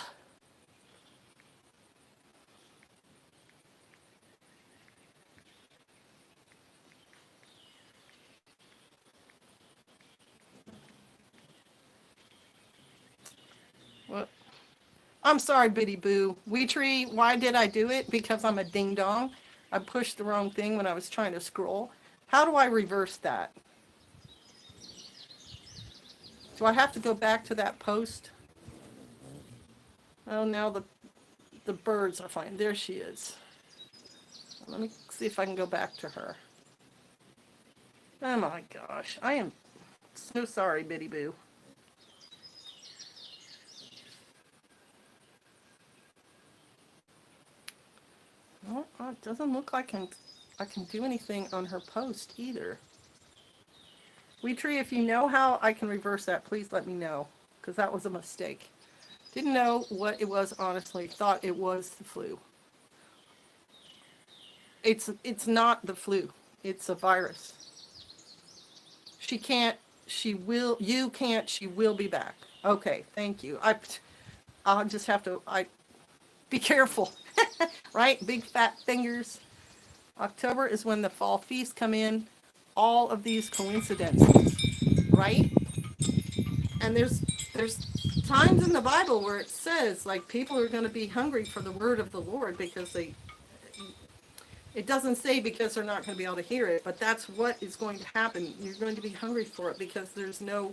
what? I'm sorry, Biddy Boo. Tree, why did I do it? Because I'm a ding dong. I pushed the wrong thing when I was trying to scroll. How do I reverse that? Do I have to go back to that post? Oh, now the birds are fine. There she is. Let me see if I can go back to her. Oh my gosh. I am so sorry, Biddy Boo. Well, it doesn't look like I can do anything on her post either. Tree, if you know how I can reverse that, please let me know, because that was a mistake. Didn't know what it was, honestly. Thought it was the flu. It's not the flu. It's a virus. She can't, she will, you can't, she will be back. Okay, thank you. I'll just have to, be careful, right? Big fat fingers. October is when the fall feasts come in. All of these coincidences, right? And there's times in the Bible where it says like people are going to be hungry for the word of the Lord because it doesn't say because they're not going to be able to hear it, but that's what is going to happen. You're going to be hungry for it because there's no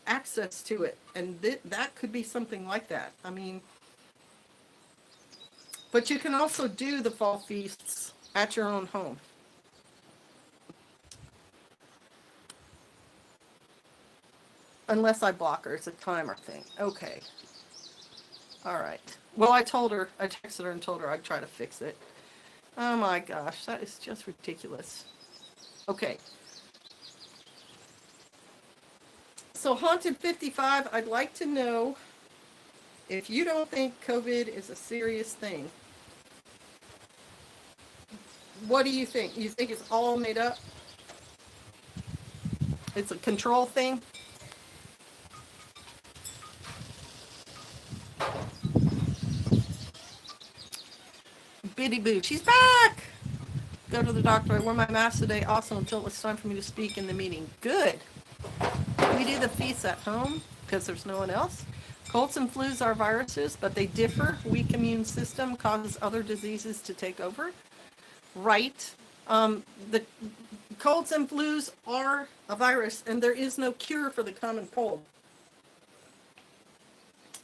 access to it. And that could be something like that. I mean, but you can also do the fall feasts at your own home. Unless I block her, it's a timer thing. Okay. All right. Well, I texted her and told her I'd try to fix it. Oh my gosh, that is just ridiculous. Okay. So Haunted 55, I'd like to know if you don't think COVID is a serious thing. What do you think? You think it's all made up? It's a control thing? Biddy Boo, she's back! Go to the doctor. I wore my mask today also until it was time for me to speak in the meeting. Good. We do the feasts at home because there's no one else. Colds and flus are viruses, but they differ. Weak immune system causes other diseases to take over. Right. The colds and flus are a virus, and there is no cure for the common cold.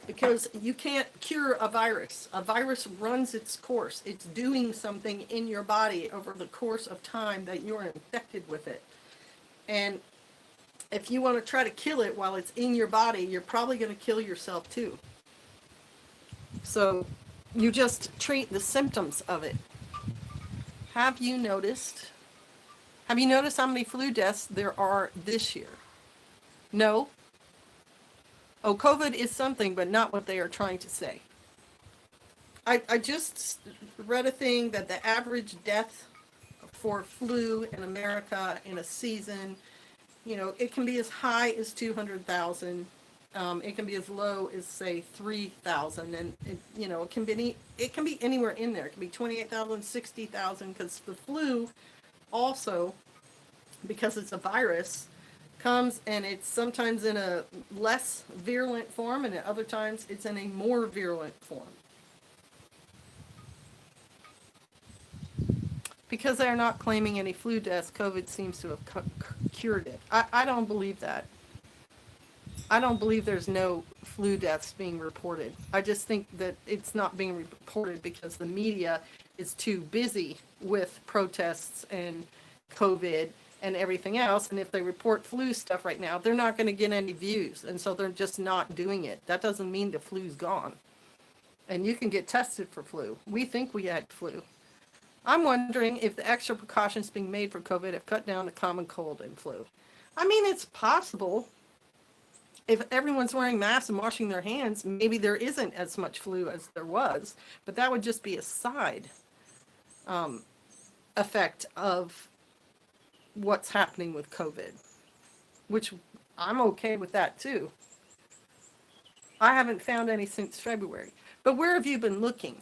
Because you can't cure a virus. A virus runs its course. It's doing something in your body over the course of time that you're infected with it. And if you want to try to kill it while it's in your body, you're probably going to kill yourself too. So you just treat the symptoms of it. Have you noticed how many flu deaths there are this year? No? Oh, COVID is something, but not what they are trying to say. I just read a thing that the average death for flu in America in a season, it can be as high as 200,000. It can be as low as say 3,000, and it can be anywhere in there. It can be 28,000, 60,000, because the flu also, because it's a virus, comes and it's sometimes in a less virulent form, and at other times it's in a more virulent form. Because they're not claiming any flu deaths, COVID seems to have cured it. I don't believe that. I don't believe there's no flu deaths being reported. I just think that it's not being reported because the media is too busy with protests and COVID and everything else. And if they report flu stuff right now, they're not going to get any views. And so they're just not doing it. That doesn't mean the flu's gone. And you can get tested for flu. We think we had flu. I'm wondering if the extra precautions being made for COVID have cut down the common cold and flu. I mean, it's possible. If everyone's wearing masks and washing their hands, maybe there isn't as much flu as there was, but that would just be a side um, effect of what's happening with COVID, which I'm okay with that too. I haven't found any since February. But where have you been looking,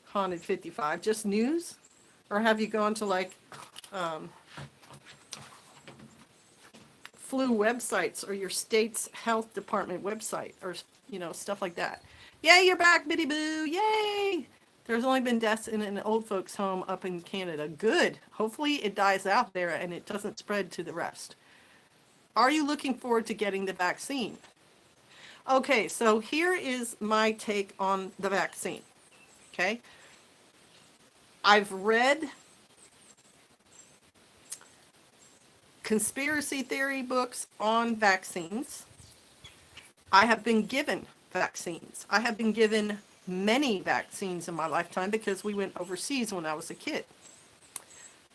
Haunted 55? Just news? Or have you gone to like um, flu websites or your state's health department website or, stuff like that? Yay, you're back, Biddy Boo. Yay. There's only been deaths in an old folks home up in Canada. Good. Hopefully it dies out there and it doesn't spread to the rest. Are you looking forward to getting the vaccine? Okay, so here is my take on the vaccine. Okay. I've read conspiracy theory books on vaccines. I have been given vaccines. I have been given many vaccines in my lifetime because we went overseas when I was a kid.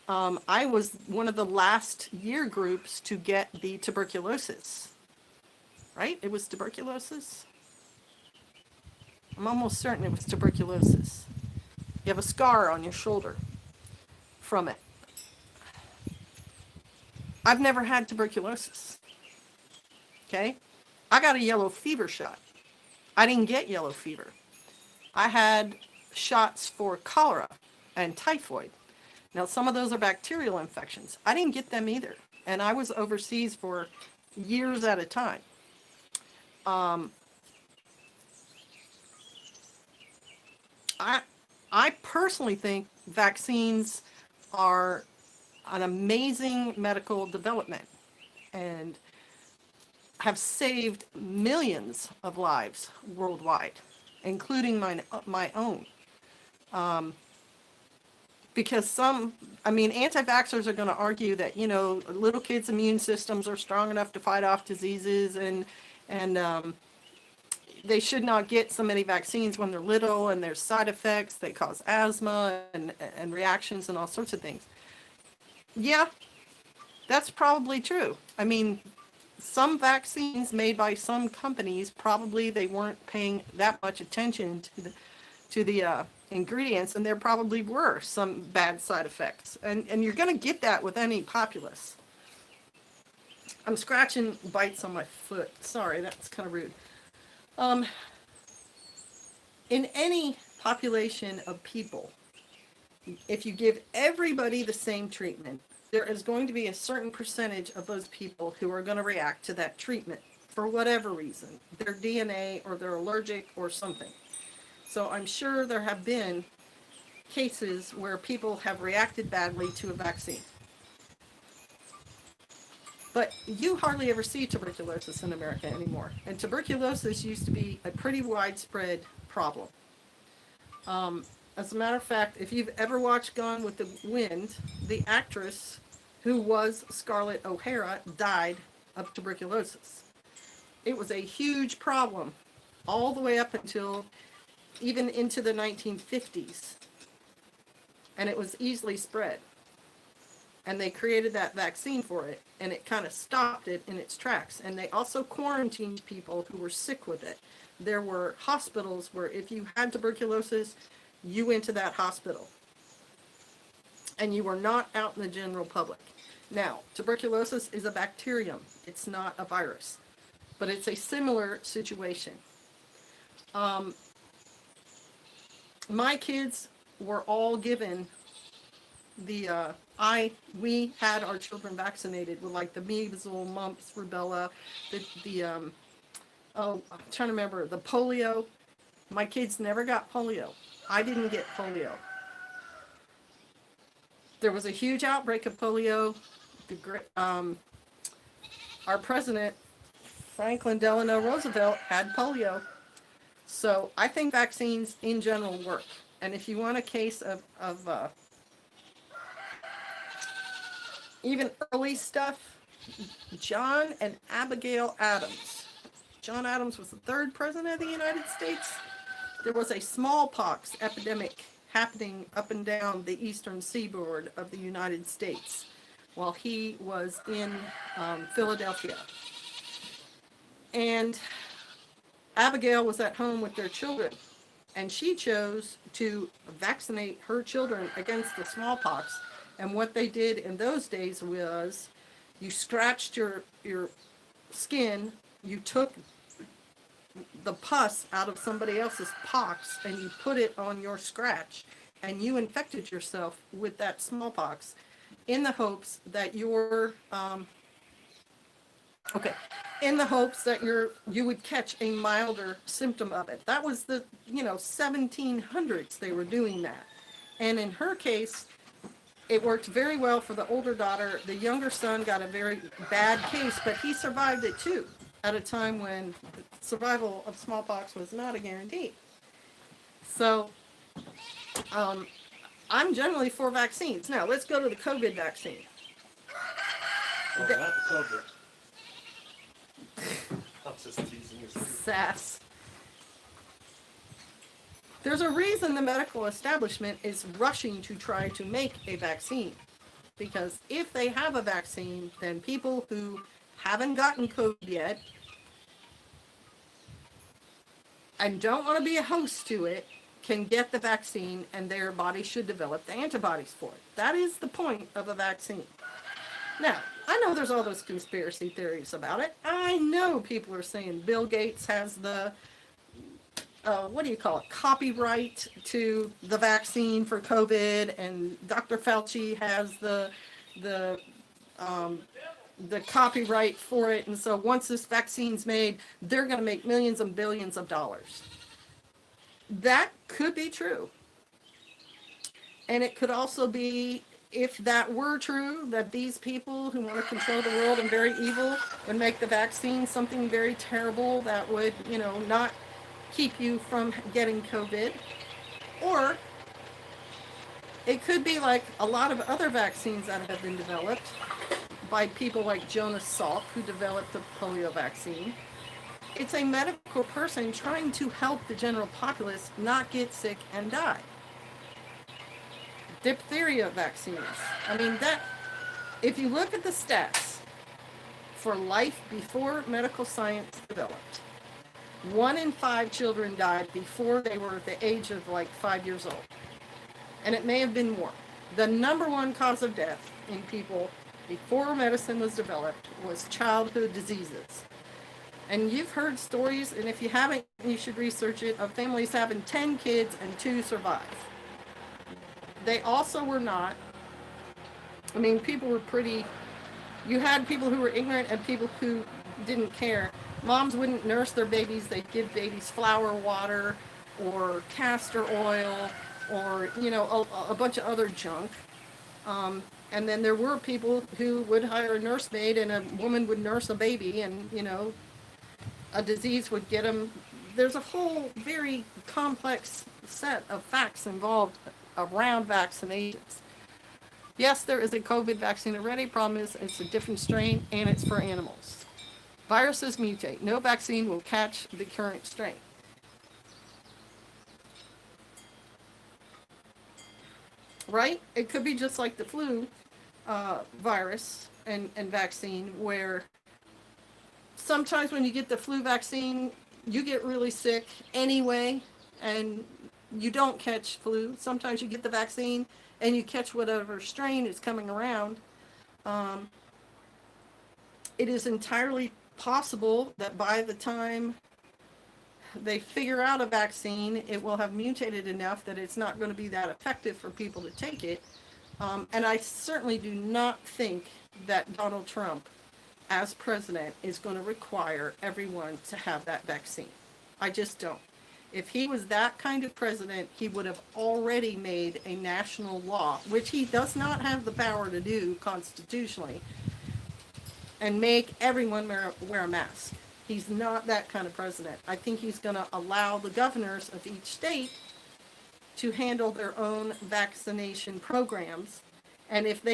I was one of the last year groups to get the tuberculosis, right? It was tuberculosis. I'm almost certain it was tuberculosis. You have a scar on your shoulder from it. I've never had tuberculosis. Okay? I got a yellow fever shot. I didn't get yellow fever. I had shots for cholera and typhoid. Now, some of those are bacterial infections. I didn't get them either. And I was overseas for years at a time. I personally think vaccines are an amazing medical development and have saved millions of lives worldwide, including my own. Because anti-vaxxers are going to argue that, little kids' immune systems are strong enough to fight off diseases and they should not get so many vaccines when they're little and there's side effects. They cause asthma and reactions and all sorts of things. Yeah, that's probably true. I mean, some vaccines made by some companies, probably they weren't paying that much attention to the ingredients, and there probably were some bad side effects. And you're going to get that with any populace. I'm scratching bites on my foot. Sorry, that's kind of rude. In any population of people, if you give everybody the same treatment, there is going to be a certain percentage of those people who are going to react to that treatment for whatever reason, their DNA or they're allergic or something. So I'm sure there have been cases where people have reacted badly to a vaccine. But you hardly ever see tuberculosis in America anymore. And tuberculosis used to be a pretty widespread problem. As a matter of fact, if you've ever watched Gone with the Wind, the actress who was Scarlett O'Hara died of tuberculosis. It was a huge problem all the way up until even into the 1950s. And it was easily spread. And they created that vaccine for it, and it kind of stopped it in its tracks. And they also quarantined people who were sick with it. There were hospitals where if you had tuberculosis, you went to that hospital. And you were not out in the general public. Now, tuberculosis is a bacterium. It's not a virus. But it's a similar situation. My kids were all given we had our children vaccinated with like the measles, mumps, rubella, I'm trying to remember, the polio. My kids never got polio. I didn't get polio. There was a huge outbreak of polio. Our president, Franklin Delano Roosevelt, had polio. So I think vaccines in general work. And if you want a case of even early stuff, John and Abigail Adams. John Adams was the third president of the United States. There was a smallpox epidemic happening up and down the eastern seaboard of the United States. while he was in Philadelphia. And Abigail was at home with their children, and she chose to vaccinate her children against the smallpox. And what they did in those days was you scratched your skin, you took the pus out of somebody else's pox, and you put it on your scratch, and you infected yourself with that smallpox in the hopes that in the hopes that you would catch a milder symptom of it. That was the 1700s they were doing that. And in her case, it worked very well for the older daughter. The younger son got a very bad case, but he survived it too, at a time when survival of smallpox was not a guarantee. So I'm generally for vaccines. Now let's go to the COVID vaccine. Oh, not the COVID. I'm just teasing you. Sass. There's a reason the medical establishment is rushing to try to make a vaccine. Because if they have a vaccine, then people who haven't gotten COVID yet and don't want to be a host to it can get the vaccine, and their body should develop the antibodies for it. That is the point of a vaccine. Now, I know there's all those conspiracy theories about it. I know people are saying Bill Gates has the, copyright to the vaccine for COVID, and Dr. Fauci has the copyright for it, and so once this vaccine's made, they're going to make millions and billions of dollars. That could be true. And it could also be, if that were true, that these people who want to control the world and very evil would make the vaccine something very terrible that would, not keep you from getting COVID. Or it could be like a lot of other vaccines that have been developed by people like Jonas Salk, who developed the polio vaccine. It's a medical person trying to help the general populace not get sick and die. Diphtheria vaccines. I mean, if you look at the stats for life before medical science developed, 1 in 5 children died before they were the age of 5 years old. And it may have been more. The number one cause of death in people before medicine was developed was childhood diseases. And you've heard stories, and if you haven't, you should research it, of families having 10 kids and 2 survive. They also were not, people were you had people who were ignorant and people who didn't care. Moms wouldn't nurse their babies. They'd give babies flour water or castor oil or, a bunch of other junk. And then there were people who would hire a nursemaid, and a woman would nurse a baby, and, a disease would get them. There's a whole very complex set of facts involved around vaccinations. Yes, there is a COVID vaccine already. Problem is, it's a different strain, and it's for animals. Viruses mutate. No vaccine will catch the current strain. Right? It could be just like the flu virus and vaccine, where sometimes when you get the flu vaccine, you get really sick anyway, and you don't catch flu. Sometimes you get the vaccine and you catch whatever strain is coming around. It is entirely possible that by the time they figure out a vaccine, it will have mutated enough that it's not going to be that effective for people to take it. And I certainly do not think that Donald Trump, as president, is going to require everyone to have that vaccine. I just don't. If he was that kind of president, he would have already made a national law, which he does not have the power to do constitutionally, and make everyone wear a mask. He's not that kind of president. I think he's going to allow the governors of each state to handle their own vaccination programs. And if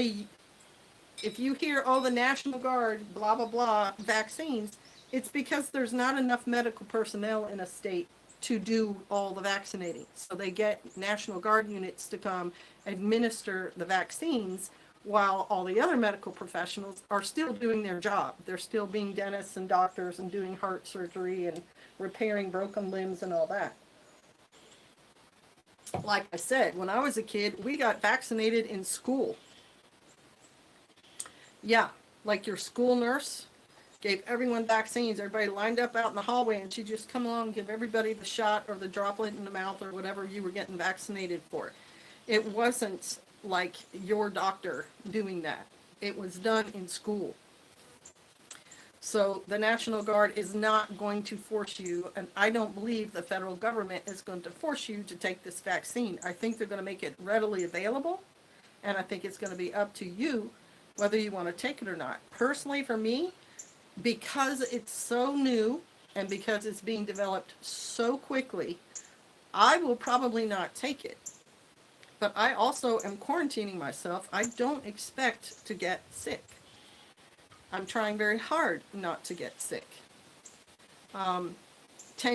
you hear, the National Guard, blah, blah, blah, vaccines, it's because there's not enough medical personnel in a state to do all the vaccinating. So they get National Guard units to come administer the vaccines, while all the other medical professionals are still doing their job. They're still being dentists and doctors and doing heart surgery and repairing broken limbs and all that. Like I said, when I was a kid, we got vaccinated in school. Yeah, like your school nurse gave everyone vaccines. Everybody lined up out in the hallway, and she'd just come along and give everybody the shot or the droplet in the mouth or whatever you were getting vaccinated for. It wasn't like your doctor doing that. It was done in school. So the National Guard is not going to force you, and I don't believe the federal government is going to force you to take this vaccine. I think they're going to make it readily available, and I think it's going to be up to you whether you want to take it or not. Personally, for me, because it's so new and because it's being developed so quickly, I will probably not take it. But I also am quarantining myself. I don't expect to get sick. I'm trying very hard not to get sick. 10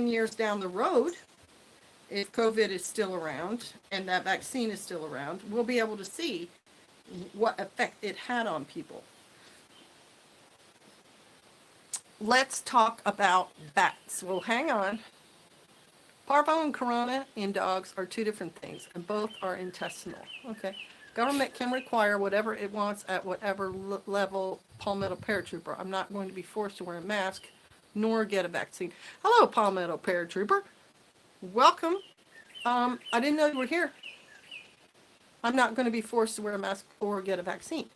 years down the road, if COVID is still around and that vaccine is still around, we'll be able to see what effect it had on people. Let's talk about bats. Well, hang on. Parvo and corona in dogs are two different things, and both are intestinal. Okay. Government can require whatever it wants at whatever level. Palmetto paratrooper. I'm not going to be forced to wear a mask nor get a vaccine. Hello, Palmetto paratrooper. Welcome. I didn't know you were here. I'm not going to be forced to wear a mask or get a vaccine.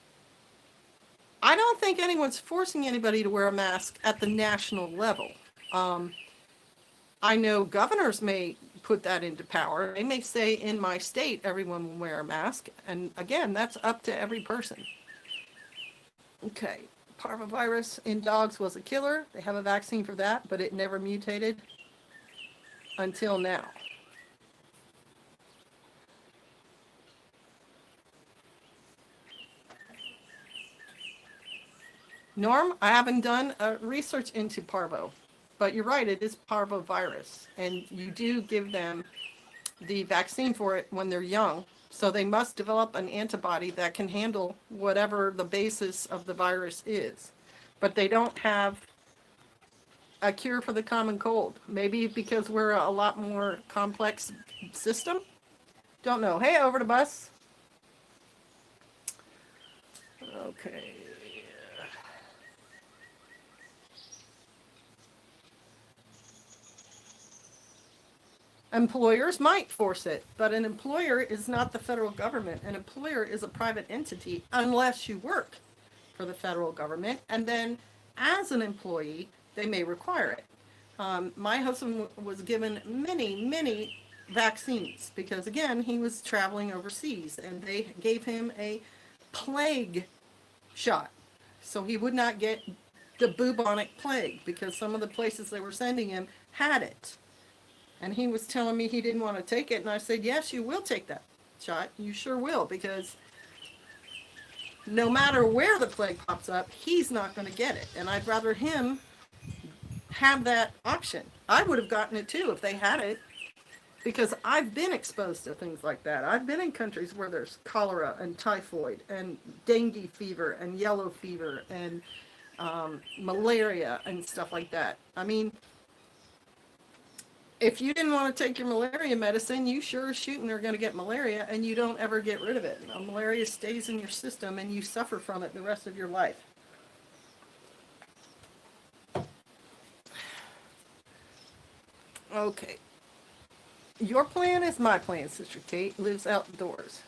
I don't think anyone's forcing anybody to wear a mask at the national level. I know governors may put that into power. They may say in my state everyone will wear a mask. And again, that's up to every person. Okay, parvovirus in dogs was a killer. They have a vaccine for that, but it never mutated until now. Norm, I haven't done research into parvo, but you're right, it is parvovirus, and you do give them the vaccine for it when they're young, so they must develop an antibody that can handle whatever the basis of the virus is. But they don't have a cure for the common cold. Maybe because we're a lot more complex system? Don't know. Hey, over to bus. Okay. Employers might force it, but an employer is not the federal government. An employer is a private entity unless you work for the federal government, and then as an employee, they may require it. My husband was given many vaccines because, again, he was traveling overseas, and they gave him a plague shot, so he would not get the bubonic plague because some of the places they were sending him had it. And he was telling me he didn't want to take it. And I said, yes, you will take that shot. You sure will. Because no matter where the plague pops up, he's not going to get it. And I'd rather him have that option. I would have gotten it too if they had it. Because I've been exposed to things like that. I've been in countries where there's cholera and typhoid and dengue fever and yellow fever and malaria and stuff like that. I mean, if you didn't want to take your malaria medicine, you sure as shooting are going to get malaria, and you don't ever get rid of it. Malaria stays in your system, and you suffer from it the rest of your life. Okay. Your plan is my plan, Sister Kate. Lives outdoors.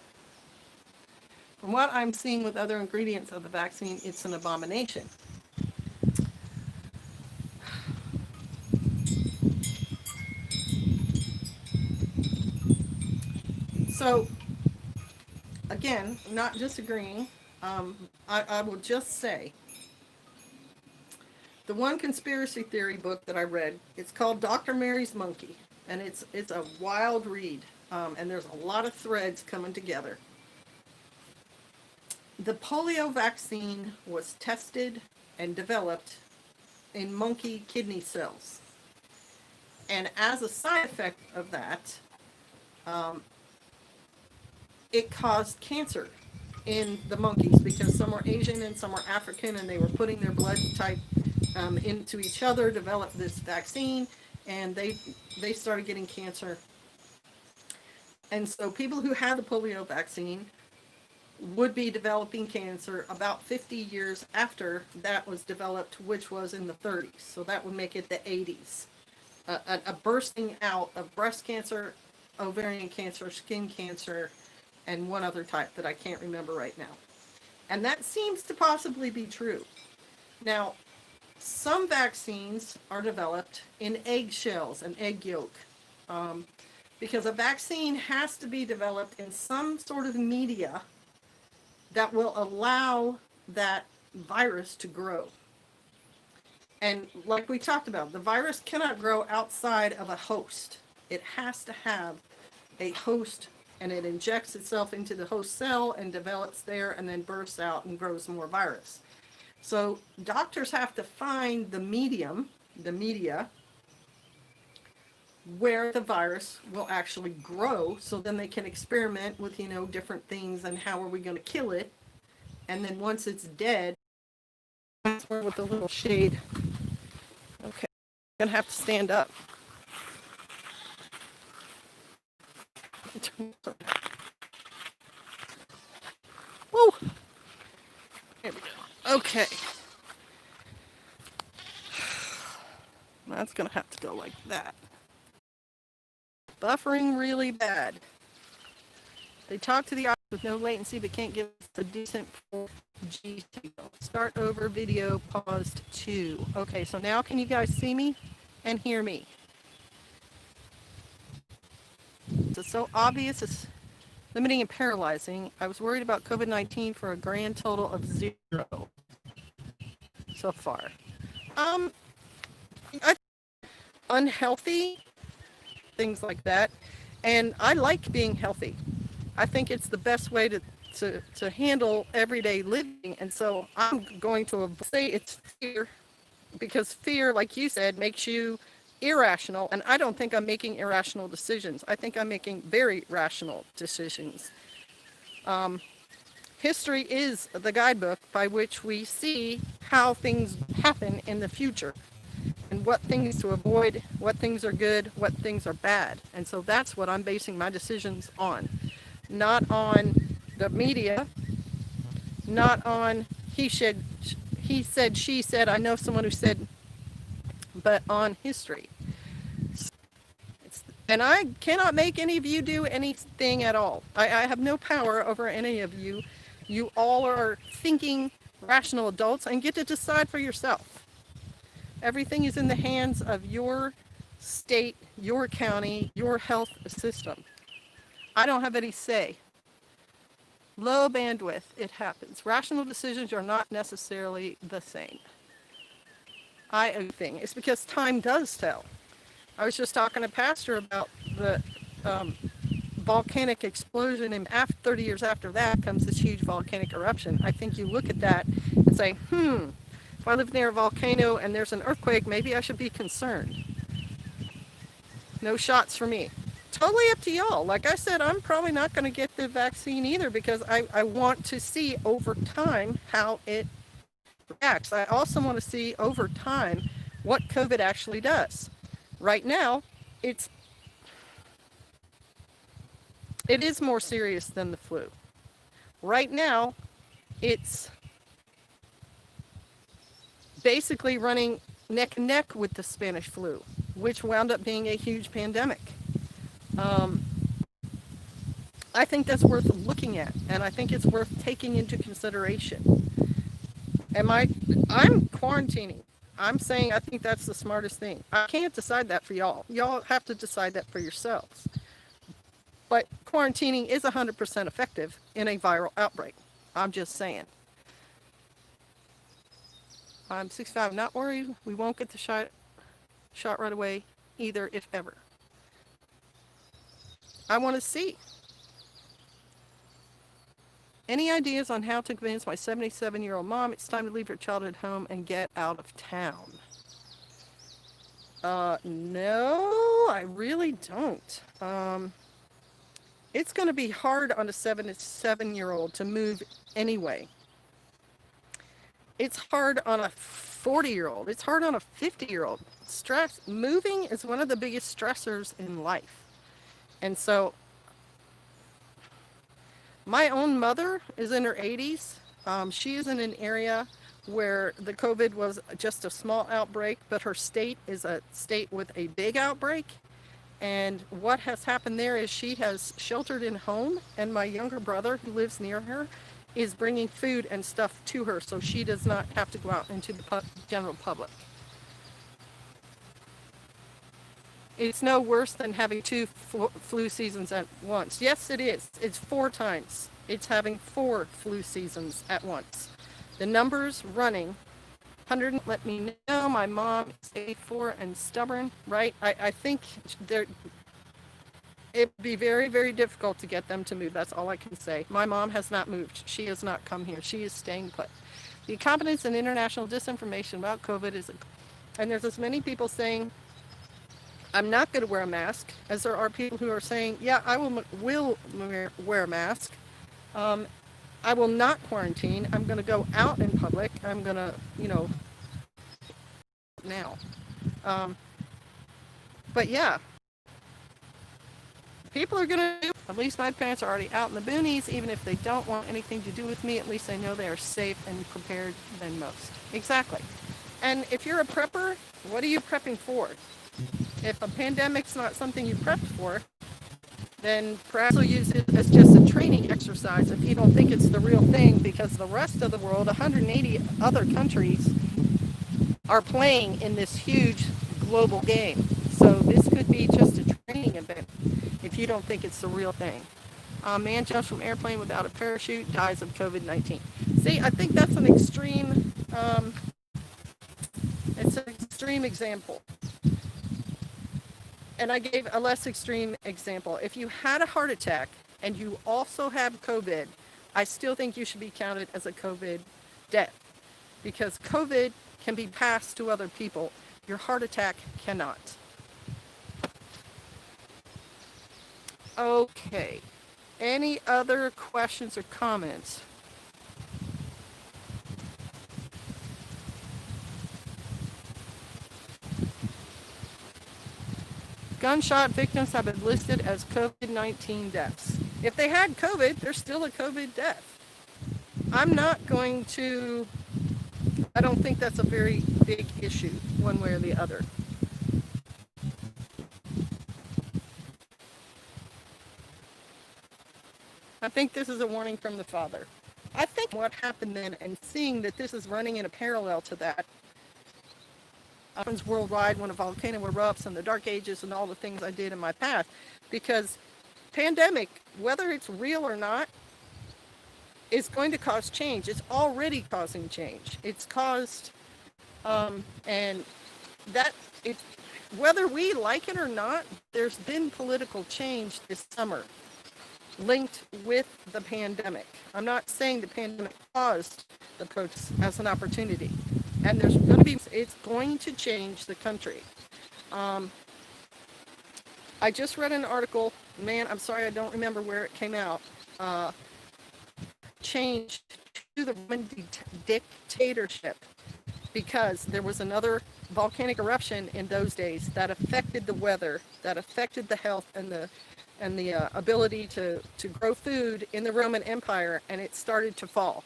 From what I'm seeing with other ingredients of the vaccine, it's an abomination. So, again, not disagreeing. I will just say, the one conspiracy theory book that I read, it's called Dr. Mary's Monkey, and it's a wild read, and there's a lot of threads coming together. The polio vaccine was tested and developed in monkey kidney cells, and as a side effect of that, it caused cancer in the monkeys because some were Asian and some were African, and they were putting their blood type into each other, developed this vaccine, and they started getting cancer. And so people who had the polio vaccine would be developing cancer about 50 years after that was developed, which was in the 30s. So that would make it the 80s. A bursting out of breast cancer, ovarian cancer, skin cancer, and one other type that I can't remember right now. And that seems to possibly be true. Now, some vaccines are developed in eggshells and egg yolk. Because a vaccine has to be developed in some sort of media that will allow that virus to grow. And like we talked about, the virus cannot grow outside of a host. It has to have a host, and it injects itself into the host cell and develops there and then bursts out and grows more virus. So doctors have to find the media, where the virus will actually grow, so then they can experiment with, different things and how are we going to kill it. And then once it's dead, with a little shade. Okay, I'm going to have to stand up. Woo! There we go. Okay. That's going to have to go like that. Buffering really bad. They talk to the audience with no latency but can't give us a decent 4G signal. Start over video paused 2. Okay, so now can you guys see me and hear me? It's so obvious, it's limiting and paralyzing. I was worried about COVID-19 for a grand total of 0 so far. Unhealthy, things like that. And I like being healthy. I think it's the best way to handle everyday living. And so I'm going to say it's fear, because fear, like you said, makes you irrational. And I don't think I'm making irrational decisions. I think I'm making very rational decisions. History is the guidebook by which we see how things happen in the future and what things to avoid, what things are good, what things are bad. And so that's what I'm basing my decisions on. Not on the media, not on he said, she said, I know someone who said, but on history. And I cannot make any of you do anything at all. I have no power over any of you. You all are thinking, rational adults and get to decide for yourself. Everything is in the hands of your state, your county, your health system. I don't have any say. Low bandwidth, it happens. Rational decisions are not necessarily the same. I think it's because time does tell. I was just talking to Pastor about the volcanic explosion, and 30 years after that comes this huge volcanic eruption. I think you look at that and say, if I live near a volcano and there's an earthquake, maybe I should be concerned. No shots for me. Totally up to y'all. Like I said, I'm probably not going to get the vaccine either because I want to see over time how it reacts. I also want to see over time what COVID actually does. Right now, it is more serious than the flu. Right now, it's basically running neck and neck with the Spanish flu, which wound up being a huge pandemic. I think that's worth looking at, and I think it's worth taking into consideration. I'm quarantining. I'm saying I think that's the smartest thing. I can't decide that for y'all. Y'all have to decide that for yourselves. But quarantining is 100% effective in a viral outbreak. I'm just saying. I'm 65, not worried. We won't get the shot right away either, if ever. I want to see. Any ideas on how to convince my 77-year-old mom it's time to leave her childhood home and get out of town? No, I really don't. It's going to be hard on a 7-year-old to move anyway. It's hard on a 40-year-old. It's hard on a 50-year-old. Moving is one of the biggest stressors in life. And so my own mother is in her 80s. She is in an area where the COVID was just a small outbreak, but her state is a state with a big outbreak. And what has happened there is she has sheltered in home, and my younger brother, who lives near her, is bringing food and stuff to her so she does not have to go out into the general public. It's no worse than having two flu seasons at once. Yes, it is. It's 4 times. It's having 4 flu seasons at once. The numbers running 100, let me know. My mom is 84 and stubborn, right? I think it'd be very, very difficult to get them to move. That's all I can say. My mom has not moved. She has not come here. She is staying put. The incompetence and international disinformation about COVID is, and there's as many people saying, I'm not going to wear a mask, as there are people who are saying, yeah, I will wear a mask. I will not quarantine. I'm going to go out in public. I'm going to, now. But yeah, people are going to, at least my parents are already out in the boonies. Even if they don't want anything to do with me, at least I know they are safe and prepared than most. Exactly. And if you're a prepper, what are you prepping for? If a pandemic's not something you prepped for, then perhaps you'll use it as just a training exercise if you don't think it's the real thing, because the rest of the world, 180 other countries, are playing in this huge global game. So this could be just a training event if you don't think it's the real thing. Man jumps from airplane without a parachute, dies of COVID-19. See, I think that's an extreme, it's an extreme example. And I gave a less extreme example. If you had a heart attack and you also have COVID, I still think you should be counted as a COVID death, because COVID can be passed to other people. Your heart attack cannot. Okay. Any other questions or comments? Gunshot victims have been listed as COVID-19 deaths. If they had COVID, they're still a COVID death. I'm not going to, I don't think that's a very big issue, one way or the other. I think this is a warning from the Father. I think what happened then, and seeing that this is running in a parallel to that, happens worldwide when a volcano erupts and the dark ages and all the things I did in my past, because pandemic, whether it's real or not, is going to cause change. It's already causing change. It's caused, and that, whether we like it or not, there's been political change this summer linked with the pandemic. I'm not saying the pandemic caused the protests as an opportunity. And there's going to be, it's going to change the country. I just read an article, man, I'm sorry, I don't remember where it came out, changed to the Roman dictatorship, because there was another volcanic eruption in those days that affected the weather, that affected the health and the ability to grow food in the Roman Empire, and it started to fall.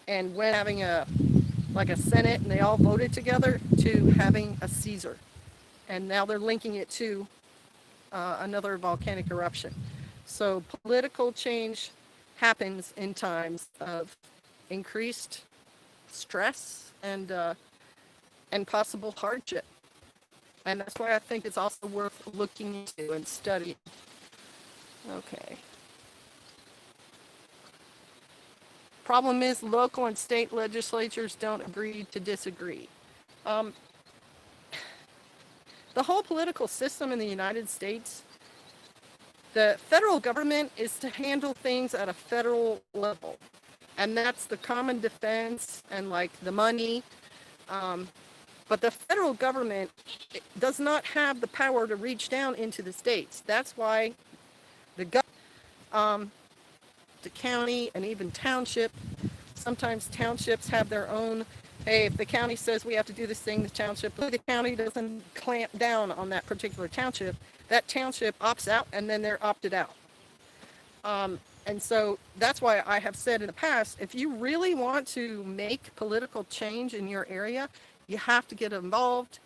And when having a Senate, and they all voted together, to having a Caesar. And now they're linking it to another volcanic eruption. So political change happens in times of increased stress and possible hardship. And that's why I think it's also worth looking into and studying. Okay. Problem is, local and state legislatures don't agree to disagree. The whole political system in the United States, the federal government is to handle things at a federal level. And that's the common defense and the money. But the federal government does not have the power to reach down into the states. That's why The county and even township. Sometimes townships have their own, hey, if the county says we have to do this thing, the county doesn't clamp down on that particular township, that township opts out and then they're opted out. And so that's why I have said in the past, if you really want to make political change in your area, you have to get involved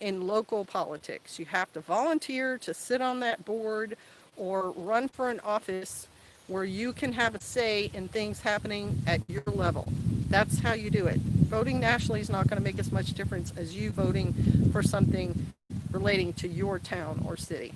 in local politics. You have to volunteer to sit on that board or run for an office where you can have a say in things happening at your level. That's how you do it. Voting nationally is not going to make as much difference as you voting for something relating to your town or city.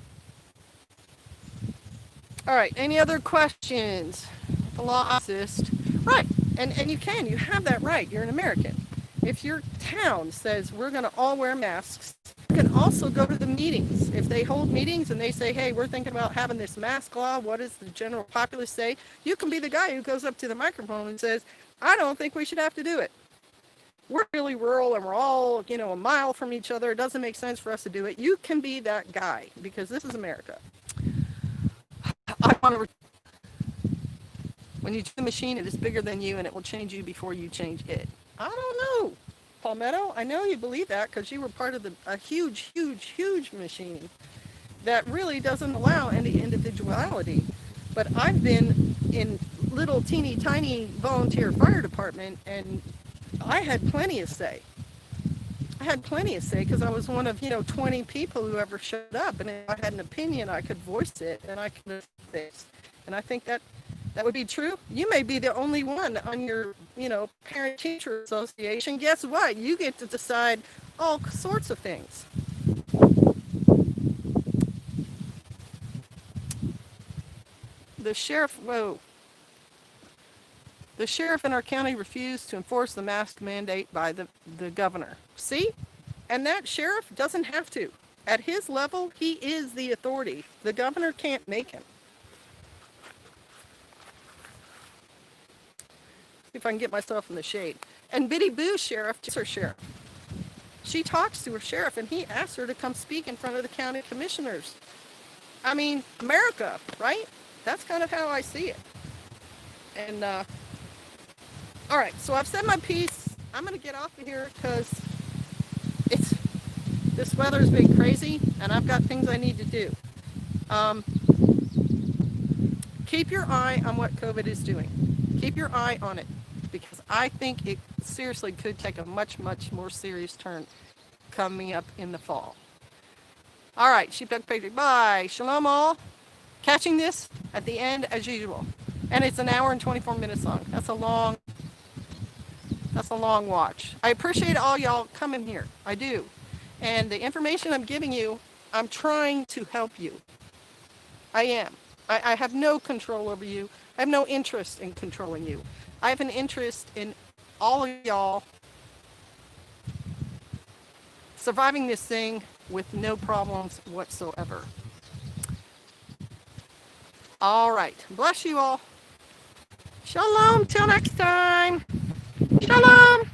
All right, any other questions? The law exists. Right, and you have that right. You're an American. If your town says we're going to all wear masks, you can also go to the meetings. If they hold meetings and they say, hey, we're thinking about having this mask law, what does the general populace say? You can be the guy who goes up to the microphone and says, I don't think we should have to do it. We're really rural and we're all, a mile from each other. It doesn't make sense for us to do it. You can be that guy because this is America. When you do the machine, it is bigger than you and it will change you before you change it. I don't know, Palmetto. I know you believe that because you were part of a huge machine that really doesn't allow any individuality. But I've been in little teeny tiny volunteer fire department and I had plenty of say. Because I was one of 20 people who ever showed up, and if I had an opinion I could voice it and I could fix. And I think that would be true. You may be the only one on your parent teacher association. Guess what? You get to decide all sorts of things. The sheriff in our county refused to enforce the mask mandate by the governor. See? And that sheriff doesn't have to. At his level, he is the authority. The governor can't make him. See if I can get myself in the shade. And Biddy Boo's sheriff is her sheriff. She talks to her sheriff and he asks her to come speak in front of the county commissioners. I mean, America, right? That's kind of how I see it. And, all right, so I've said my piece. I'm going to get off of here because this weather's been crazy and I've got things I need to do. Keep your eye on what COVID is doing. Keep your eye on it because I think it seriously could take a much, much more serious turn coming up in the fall. All right, Sheepdog Patriot, bye. Shalom all. Catching this at the end as usual. And it's an hour and 24 minutes long. That's a long watch. I appreciate all y'all coming here. I do. And the information I'm giving you, I'm trying to help you. I am. I have no control over you. I have no interest in controlling you. I have an interest in all of y'all surviving this thing with no problems whatsoever. All right. Bless you all. Shalom. Till next time. Shalom.